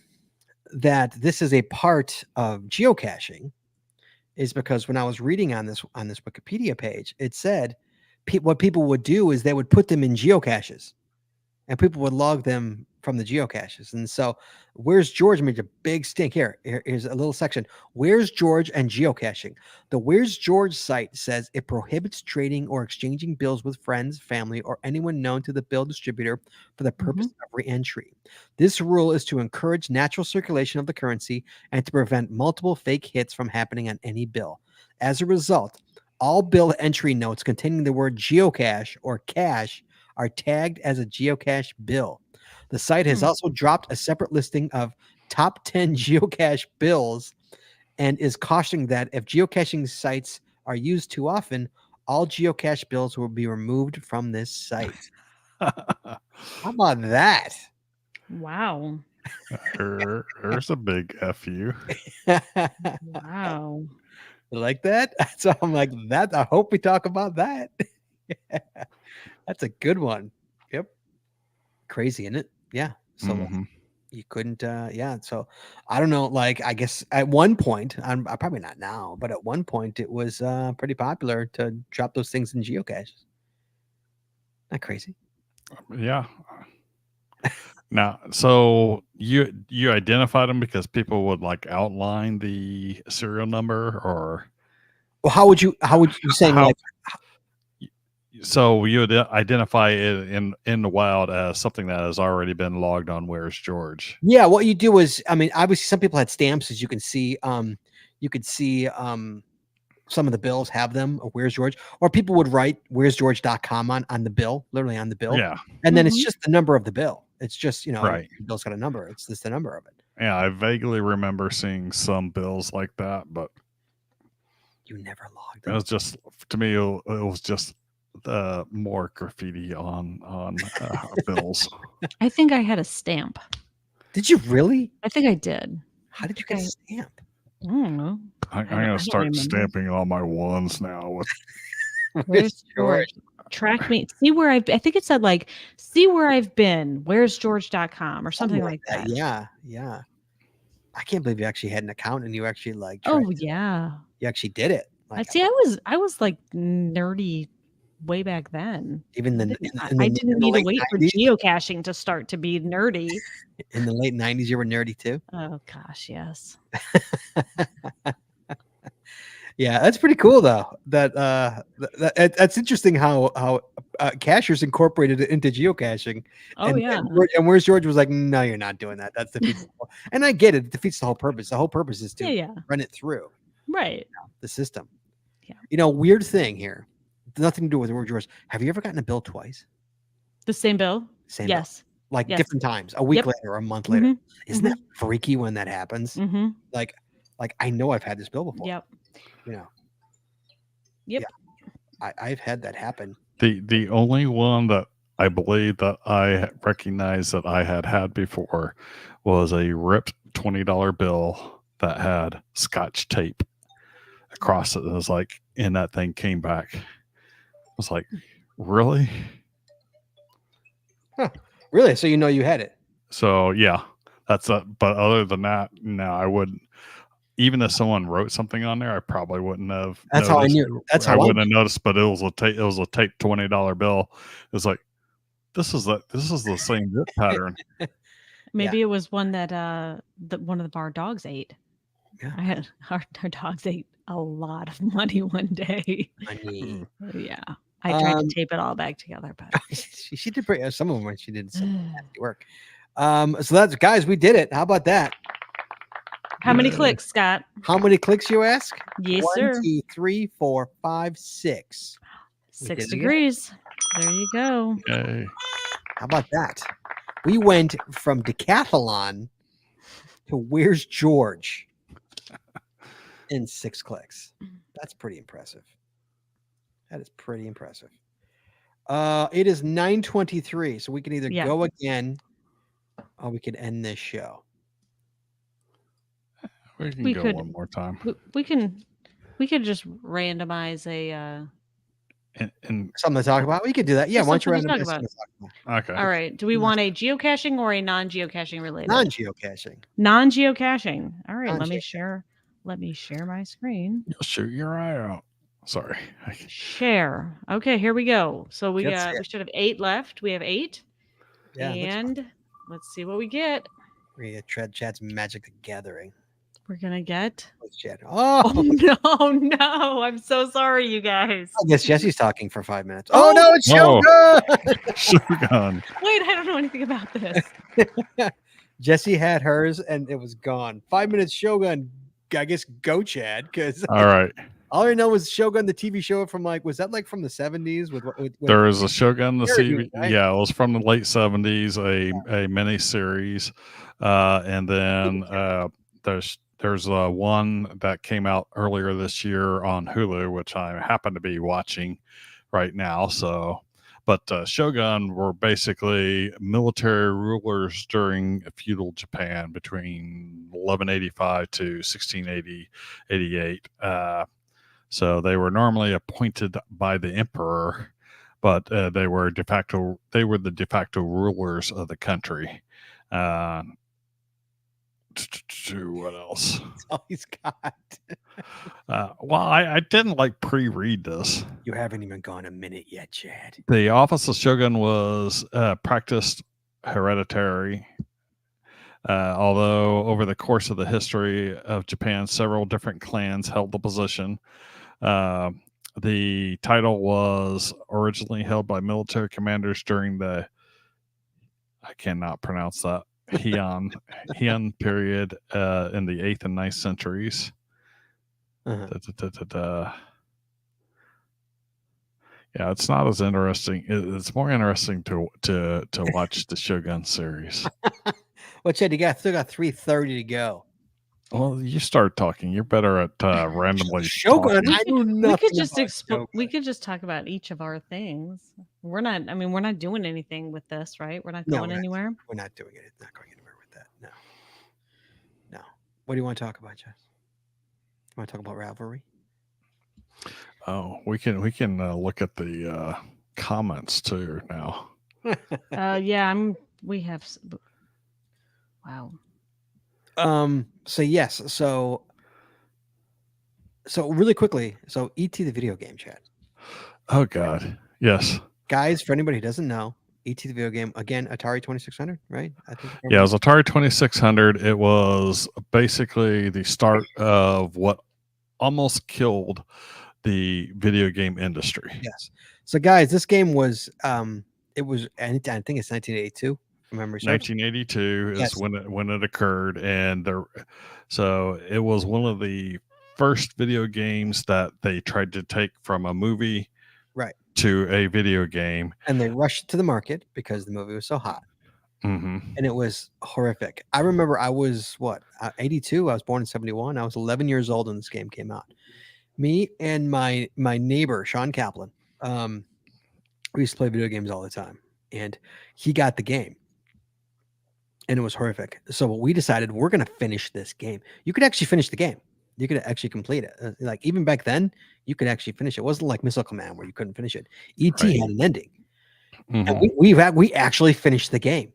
that this is a part of geocaching is because when I was reading on this Wikipedia page, it said what people would do is they would put them in geocaches, and people would log them from the geocaches. And so, where's George made a big stink. Here's a little section. Where's George and geocaching? The Where's George site says it prohibits trading or exchanging bills with friends, family, or anyone known to the bill distributor for the purpose of re-entry. This rule is to encourage natural circulation of the currency and to prevent multiple fake hits from happening on any bill. As a result, all bill entry notes containing the word geocache or cache are tagged as a geocache bill. The site has also dropped a separate listing of top 10 geocache bills and is cautioning that if geocaching sites are used too often, all geocache bills will be removed from this site. How about that? Wow. There's a big FU. Wow. You like that? So I'm like, that. I hope we talk about that. That's a good one. Yep. Crazy, isn't it? Yeah. So you couldn't, yeah. So I don't know. Like, I guess at one point, I'm probably not now, but at one point it was pretty popular to drop those things in geocaches. Not crazy. Yeah. Now, so you identified them because people would like outline the serial number, or well, how would you saying like? So you would identify it in the wild as something that has already been logged on Where's George? Yeah, what you do is, I mean, obviously some people had stamps, as you can see. You could see some of the bills have them. Where's George? Or people would write where'sgeorge.com on the bill, literally on the bill. Yeah, and then it's just the number of the bill. It's just, right. The bill's got a number. It's just the number of it. Yeah, I vaguely remember seeing some bills like that, but you never logged them. It was just, to me, it was just more graffiti on bills. I think I had a stamp. Did you really? I think I did. How did you get a stamp? I don't know. I'm gonna start stamping all my ones now. With Where's George? Track me. See where I think it said like, see where I've been. Where's George.com or something like that. Yeah. Yeah. I can't believe you actually had an account and you actually like. Yeah. You actually did it. Like, I was like nerdy way back then. Even I didn't need to wait 90s? For geocaching to start to be nerdy. In the late 90s, you were nerdy too? Oh gosh, yes. Yeah, that's pretty cool though. That's interesting how cachers incorporated it into geocaching. And Where's George was like, no, you're not doing that. That's defeats the whole, and I get it. It defeats the whole purpose. The whole purpose is to run it through. Right. The system. Yeah. Weird thing here. Nothing to do with Where's George. Have you ever gotten a bill twice? The same bill? Same yes. Bill. Like different times, a week later or a month later. Isn't that freaky when that happens? Like I know I've had this bill before. Yep. Yep. Yeah, I've had that happen. The only one that I believe that I recognize that I had before was a ripped $20 bill that had Scotch tape across it. It was like, and that thing came back. I was like, really? Huh. Really? So you had it? So yeah, that's but other than that, no, I wouldn't. Even if someone wrote something on there, I probably wouldn't have. That's how I knew. That's how I wouldn't have noticed. But it was a taped $20 bill. It was like, this is the same rip pattern. Maybe it was one that one of our dogs ate. Yeah. I had our dogs ate a lot of money one day. Money. Yeah. I tried to tape it all back together, but she did pretty. Some of them when she did some nasty work. So that's guys, we did it. How about that? How many clicks, Scott? How many clicks, you ask? Yes, 1, sir. 2, 3, 4, 5, 6. We 6 did it again. degrees. There you go. Yay. How about that? We went from decathlon to Where's George in 6 clicks. That's pretty impressive. That is pretty impressive. It is 9:23, so we can either go again or we could end this show. We can go one more time. We could just randomize a And something to talk about. We could do that. Yeah, just why don't you something to randomize talk something to talk about? okay. All right. Do we want a geocaching or a non-geocaching related? Non-geocaching. Non-geocaching. All right. Let me Non-geocaching. share. Let me share my screen. You'll shoot your eye out. Sorry. Share. Okay, here we go. So we Get got set. we should have 8 left. We have 8. Yeah, that's and let's see what we get. We're gonna get Chad's Magic the Gathering. We're gonna get. What's Chad? Oh Oh, no! I'm so sorry, you guys. I guess Jesse's talking for 5 minutes. Oh no, it's Shogun! Shogun. Wait, I don't know anything about this. Jesse had hers and it was gone. 5 minutes Shogun. I guess go Chad, because All right. all I know was Shogun, the TV show from was that like from the 70s? With There is a Shogun, the Very CV. good, right? Yeah, it was from the late 70s, a mini series. And then there's one that came out earlier this year on Hulu, which I happen to be watching right now. So, but Shogun were basically military rulers during feudal Japan between 1185 to 1688. So they were normally appointed by the emperor, but they were the de facto rulers of the country. What else? That's all he's got. Well, I didn't pre-read this. You haven't even gone a minute yet, Chad. The office of Shogun was practiced hereditary. Although over the course of the history of Japan, several different clans held the position. The title was originally held by military commanders during the, I cannot pronounce that, Heian period in the 8th and 9th centuries. Yeah, it's not as interesting. It's more interesting to watch the Shogun series. Well, Chad, you still got 3:30 to go. Well, you start talking. You're better at randomly. Shogun. talking. I do nothing. We could just about Shogun. we could just talk about each of our things. We're not doing anything with this, right? We're not going anywhere. We're not doing it. It's not going anywhere with that. No. What do you want to talk about, Jess? You want to talk about Ravelry? Oh, we can look at the comments too now. Yeah, we have. Wow. So yes. So really quickly. So E.T. the video game, Chad. Oh God. Yes. Guys, for anybody who doesn't know, E.T. the video game, again, Atari 2600, right? I think. Yeah, it was Atari 2600. It was basically the start of what almost killed the video game industry. Yes. So guys, this game was it was, I think it's 1982. Remember, 1982 is yes. when it occurred, and so it was one of the first video games that they tried to take from a movie right to a video game, and they rushed it to the market because the movie was so hot. Mm-hmm. And it was horrific. I remember I was 82. I was born in 71. I was 11 years old when this game came out. Me and my neighbor Sean Kaplan, we used to play video games all the time, and he got the game. And it was horrific. So we decided we're going to finish this game. You could actually finish the game. You could actually complete it. Like even back then, you could actually finish it. It wasn't like Missile Command where you couldn't finish it. E.T. had an ending. Mm-hmm. And we actually finished the game.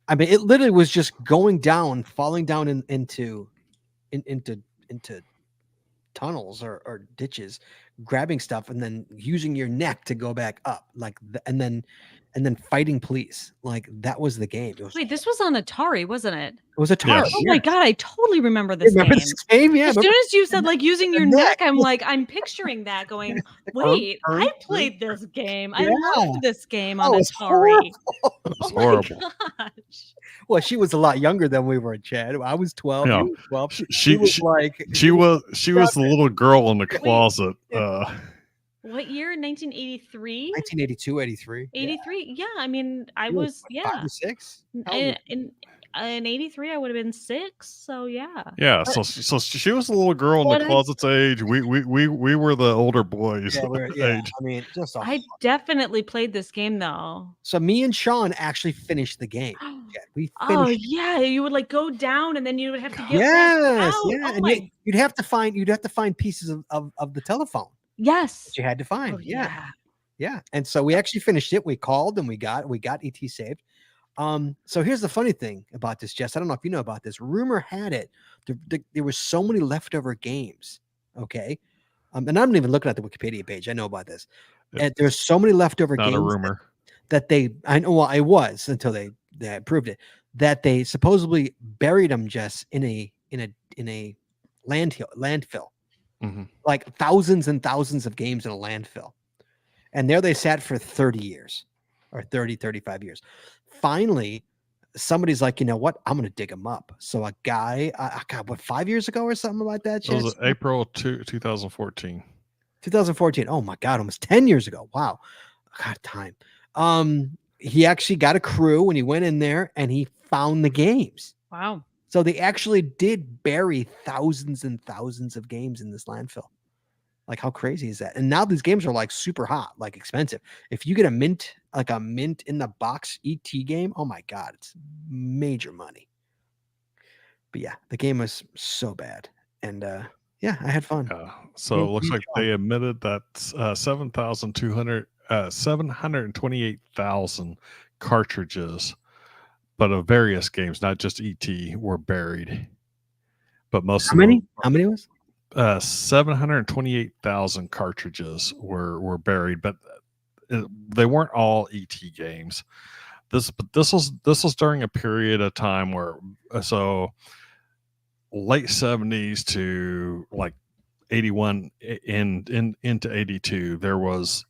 I mean, it literally was just going down, falling down into tunnels or ditches, grabbing stuff, and then using your neck to go back up, and then fighting police. Like that was the game. Wait, this was on Atari, wasn't it? It was Atari. Yes. Oh my God, I totally remember this Remember game. this game? Yeah. As soon as you said using your neck, I'm picturing that going, wait, I played this game. I loved this game on it's Atari. It was horrible. Gosh. Well, she was a lot younger than we were, Chad. I was 12. Yeah. You were 12. She She was like she was the little girl in the closet. What year? 1983? 1982, 83. 83? Yeah, I mean, I You were, was, what, 5 or 6? How old were you? In 83, I would have been 6. So yeah. Yeah, But- so she was the little girl in But the I- closet's age. We were the older boys Yeah, age. I mean, just I definitely played this game though. So me and Sean actually finished the game. Chad. We Oh finished. yeah, you would like go down and then you would have to get back Yes, out. yeah, Oh and my, you'd have to find pieces of the telephone yes. that you had to find. Oh, Yeah. Yeah. And so we actually finished it. We called and we got ET saved. So here's the funny thing about this, Jess. I don't know if you know about this. Rumor had it there were so many leftover games. Okay. And I'm not even looking at the Wikipedia page. I know about this. And there's so many leftover Not games a rumor. that I know, well, it was until they proved it, that they supposedly buried them, Jess, in a landfill. Mhm. Like thousands and thousands of games in a landfill. And there they sat for 30 years or 30, 35 years. Finally, somebody's like, you know what? I'm going to dig them up. So a guy, God, what, 5 years ago or something like that? It was Chance? April 2014. 2014. Oh my God, almost 10 years ago. Wow. God, time. He actually got a crew when he went in there and he found the games. Wow. So they actually did bury thousands and thousands of games in this landfill. Like, how crazy is that? And now these games are like super hot, like expensive. If you get a mint in the box ET game, oh my God, it's major money. But yeah, the game was so bad. And yeah, I had fun. So it looks like they admitted that 728,000 cartridges, but of various games, not just ET, were buried. But most How many? How many was? 728,000 cartridges were buried, but they weren't all ET games. This was during a period of time where so late 70s to like 81 into 82, there was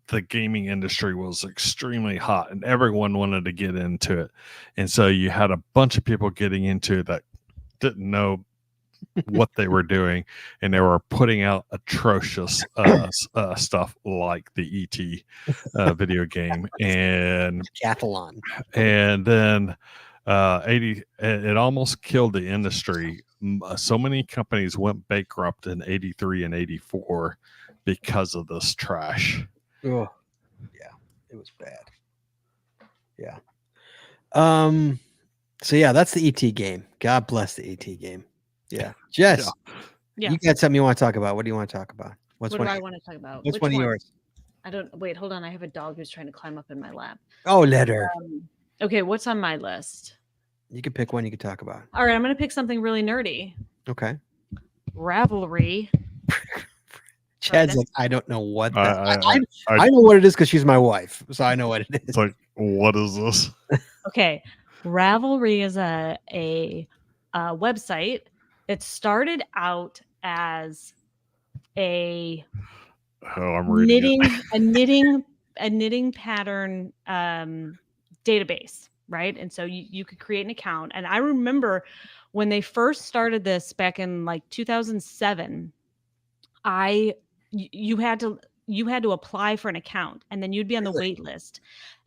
the gaming industry was extremely hot and everyone wanted to get into it. And so you had a bunch of people getting into it that didn't know what they were doing, and they were putting out atrocious stuff like the ET video game and Decathlon. And then 80 it almost killed the industry. So many companies went bankrupt in 83 and 84 because of this trash. Oh, yeah, it was bad. Yeah. So yeah, that's the ET game. God bless the ET game. Yeah. Jess, Yeah. you got something you want to talk about? What do you want to talk about? What do I want to talk about? What's Which one of yours? I don't wait, hold on. I have a dog who's trying to climb up in my lap. Oh, let her. Okay, what's on my list? You can pick one you can talk about. All right, I'm gonna pick something really nerdy. Okay. Ravelry. Chad's like, I don't know what that I know what it is because she's my wife. So I know what it is. It's like, what is this? Okay. Ravelry is a website. It started out as a I'm reading a knitting pattern database, right? And so you could create an account. And I remember when they first started this back in like 2007, you had to apply for an account and then you'd be on the wait list.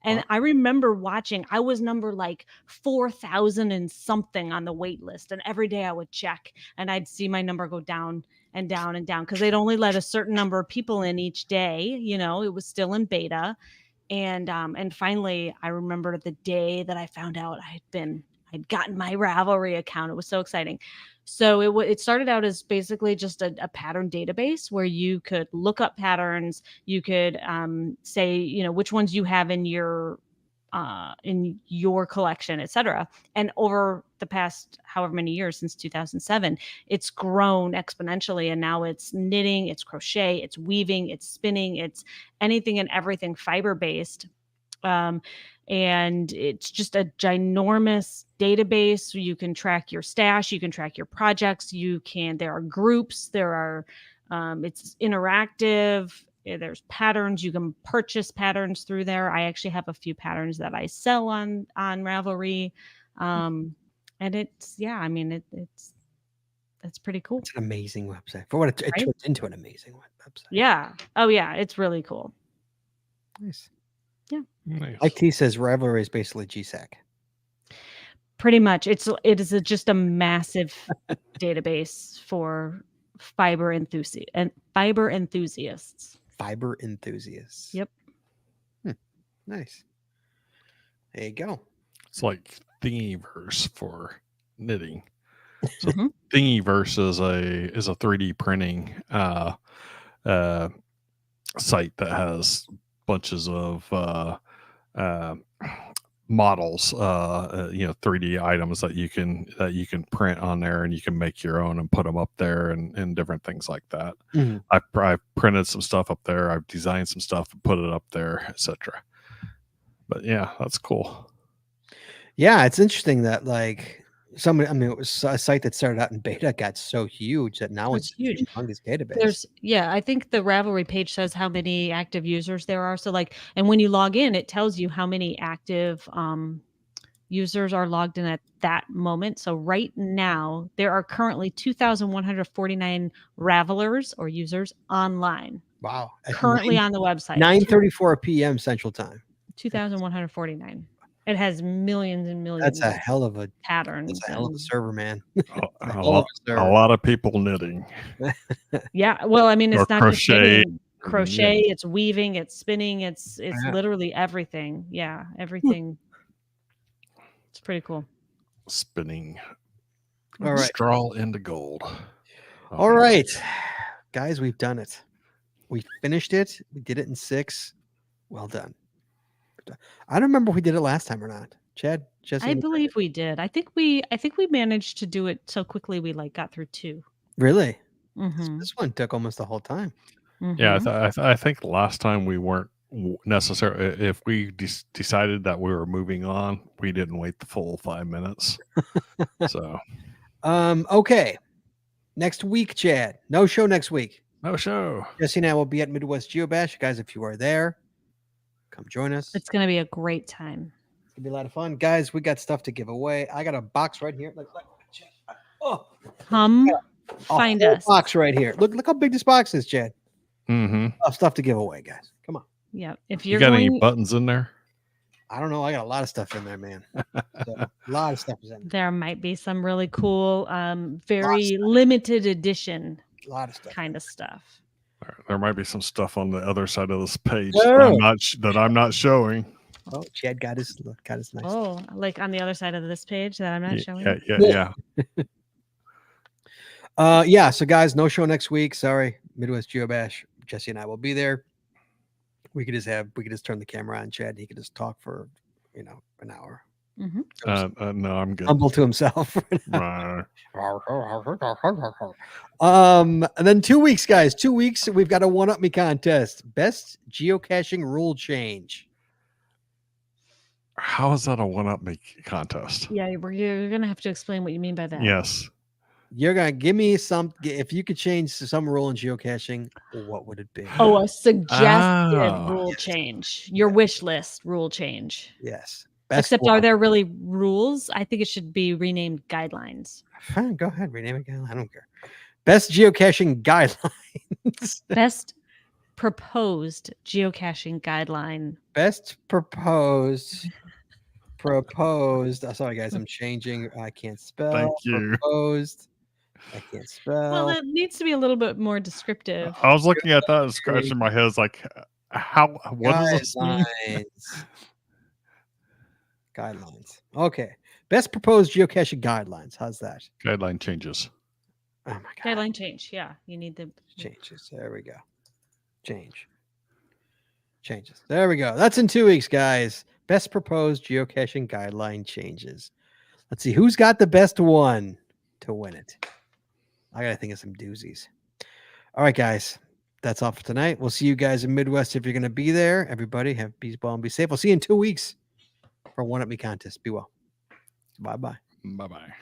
And I remember watching, I was number like 4,000 and something on the wait list. And every day I would check and I'd see my number go down and down and down because they'd only let a certain number of people in each day. You know, it was still in beta. And finally, I remember the day that I found out I'd gotten my Ravelry account. It was so exciting. So it started out as basically just a pattern database where you could look up patterns. You could say, you know, which ones you have in your collection, etc. And over the past however many years since 2007, it's grown exponentially. And now it's knitting, it's crochet, it's weaving, it's spinning, it's anything and everything fiber based. And it's just a ginormous database. You can track your stash, you can track your projects, there are groups, it's interactive, there's patterns, you can purchase patterns through there. I actually have a few patterns that I sell on Ravelry. And it's I mean it's pretty cool. It's an amazing website. For what it Right? turns into an amazing website. Yeah. Oh yeah, it's really cool. Nice. Nice. Like T says, Rivalry is basically GSAC. Pretty much. It is just a massive database for fiber enthusiasts. Fiber enthusiasts. Yep. Nice. There you go. It's like Thingiverse for knitting. So Mhm. Thingiverse is a 3D printing site that has bunches of models, 3D items that you can print on there, and you can make your own and put them up there, and different things like that. Mhm. I've printed some stuff up there. I've designed some stuff and put it up there, etc. But yeah, that's cool. Yeah, it's interesting that like it was a site that started out in beta, got so huge that now It's it's huge. a humongous database. I think the Ravelry page says how many active users there are. So and when you log in, it tells you how many active users are logged in at that moment. So right now, there are currently 2,149 Ravelers or users online. Wow. At Currently on the website. 9:34 p.m. Central Time. 2,149. It has millions and millions That's a of hell of a patterns. That's a hell of a and- server, man. A lot of people knitting. Yeah. Well, I mean, Or it's not just crochet. crochet, it's weaving, it's spinning, it's Yeah. literally everything. Yeah, everything. It's pretty cool. Spinning All right. straw into gold. All right. Guys, we've done it. We finished it. We did it in 6. Well done. I don't remember if we did it last time or not. Chad, Jesse. I believe we did. I think we managed to do it so quickly we got through 2. Really? Mm-hmm. This one took almost the whole time. Yeah, I think last time we weren't necessarily. If we decided that we were moving on, we didn't wait the full 5 minutes. So Okay. Next week, Chad. No show next week. no show. Jesse and I will be at Midwest Geobash. Guys, if you are there, come join us. It's going to be a great time. It's gonna be a lot of fun. Guys, we got stuff to give away. I got a box right here. Come find us. Box right here. Look how big this box is, Chad. Mm-hmm. Stuff to give away, guys. Come on. Yeah. If You you're got going, any buttons in there? I don't know. I got a lot of stuff in there, man. So, a lot of stuff is in there. there might be some really cool, very stuff. limited edition A lot of stuff. kind of stuff. There might be some stuff on the other side of this page Oh. that I'm not showing. Oh, Chad got his nice. Oh, like on the other side of this page that I'm not showing. Yeah. Yeah. So, guys, no show next week. Sorry, Midwest Geobash. Jesse and I will be there. We could just turn the camera on, Chad. He could just talk for, an hour. Mm-hmm. No, I'm good. Humble to himself. Right. And then 2 weeks, guys. 2 weeks. We've got a one-up me contest. Best geocaching rule change. How is that a one-up me contest? Yeah, you're gonna have to explain what you mean by that. Yes. You're gonna give me if you could change some rule in geocaching, what would it be? Oh, a suggested Oh. rule change. Your wish list rule change. Yes. Except are there really rules? I think it should be renamed guidelines. Fine, go ahead, rename it. I don't care. Best geocaching guidelines. Best proposed geocaching guideline. Best proposed. Sorry, guys, I'm changing. I can't spell. Thank you. Proposed. I can't spell. Well, it needs to be a little bit more descriptive. I was looking at that and scratching my head. It's like, what does this mean? Guidelines. Okay. Best proposed geocaching guidelines. How's that? Guideline changes. Oh my god. Guideline change. Yeah, you need the Changes. There we go. Changes. There we go. That's in 2 weeks, guys. Best proposed geocaching guideline changes. Let's see who's got the best one to win it. I gotta think of some doozies. All right, guys. That's all for tonight. We'll see you guys in Midwest if you're gonna be there. Everybody have peace, ball, and be safe. We'll see you in 2 weeks for One Up Me contest. Be well. Bye-bye. Bye-bye.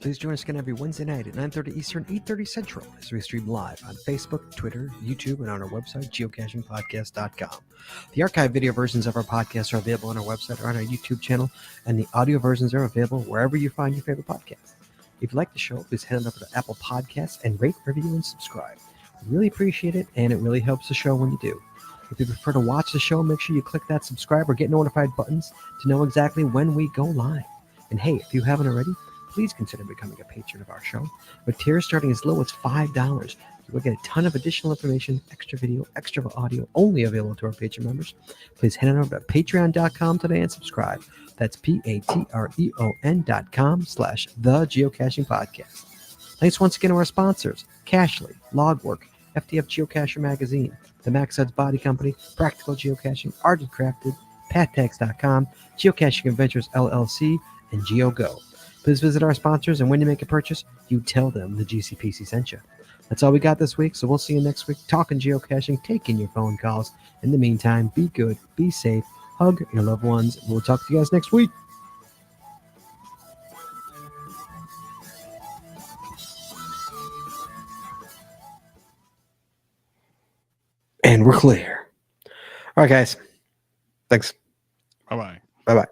Please join us again every Wednesday night at 9:30 Eastern, 8:30 Central as we stream live on Facebook, Twitter, YouTube, and on our website, geocachingpodcast.com. The archived video versions of our podcasts are available on our website or on our YouTube channel, and the audio versions are available wherever you find your favorite podcasts. If you like the show, please head on over to Apple Podcasts and rate, review, and subscribe. We really appreciate it, and it really helps the show when you do. If you prefer to watch the show, make sure you click that subscribe or get notified buttons to know exactly when we go live. And hey, if you haven't already, please consider becoming a patron of our show. With tiers starting as low as $5, you will get a ton of additional information, extra video, extra audio, only available to our patron members. Please head on over to patreon.com today and subscribe. That's patreon.com/The Geocaching Podcast. Thanks once again to our sponsors, Cachly, Logwork, FDF Geocacher Magazine, the Max Odds Body Company, Practical Geocaching, Art and Crafted, PatTags.com, Geocaching Adventures LLC, and GeoGo. Please visit our sponsors, and when you make a purchase, you tell them the GCPC sent you. That's all we got this week, so we'll see you next week talking geocaching, taking your phone calls. In the meantime, be good, be safe, hug your loved ones. We'll talk to you guys next week. And we're clear. All right, guys. Thanks. Bye-bye. Bye-bye.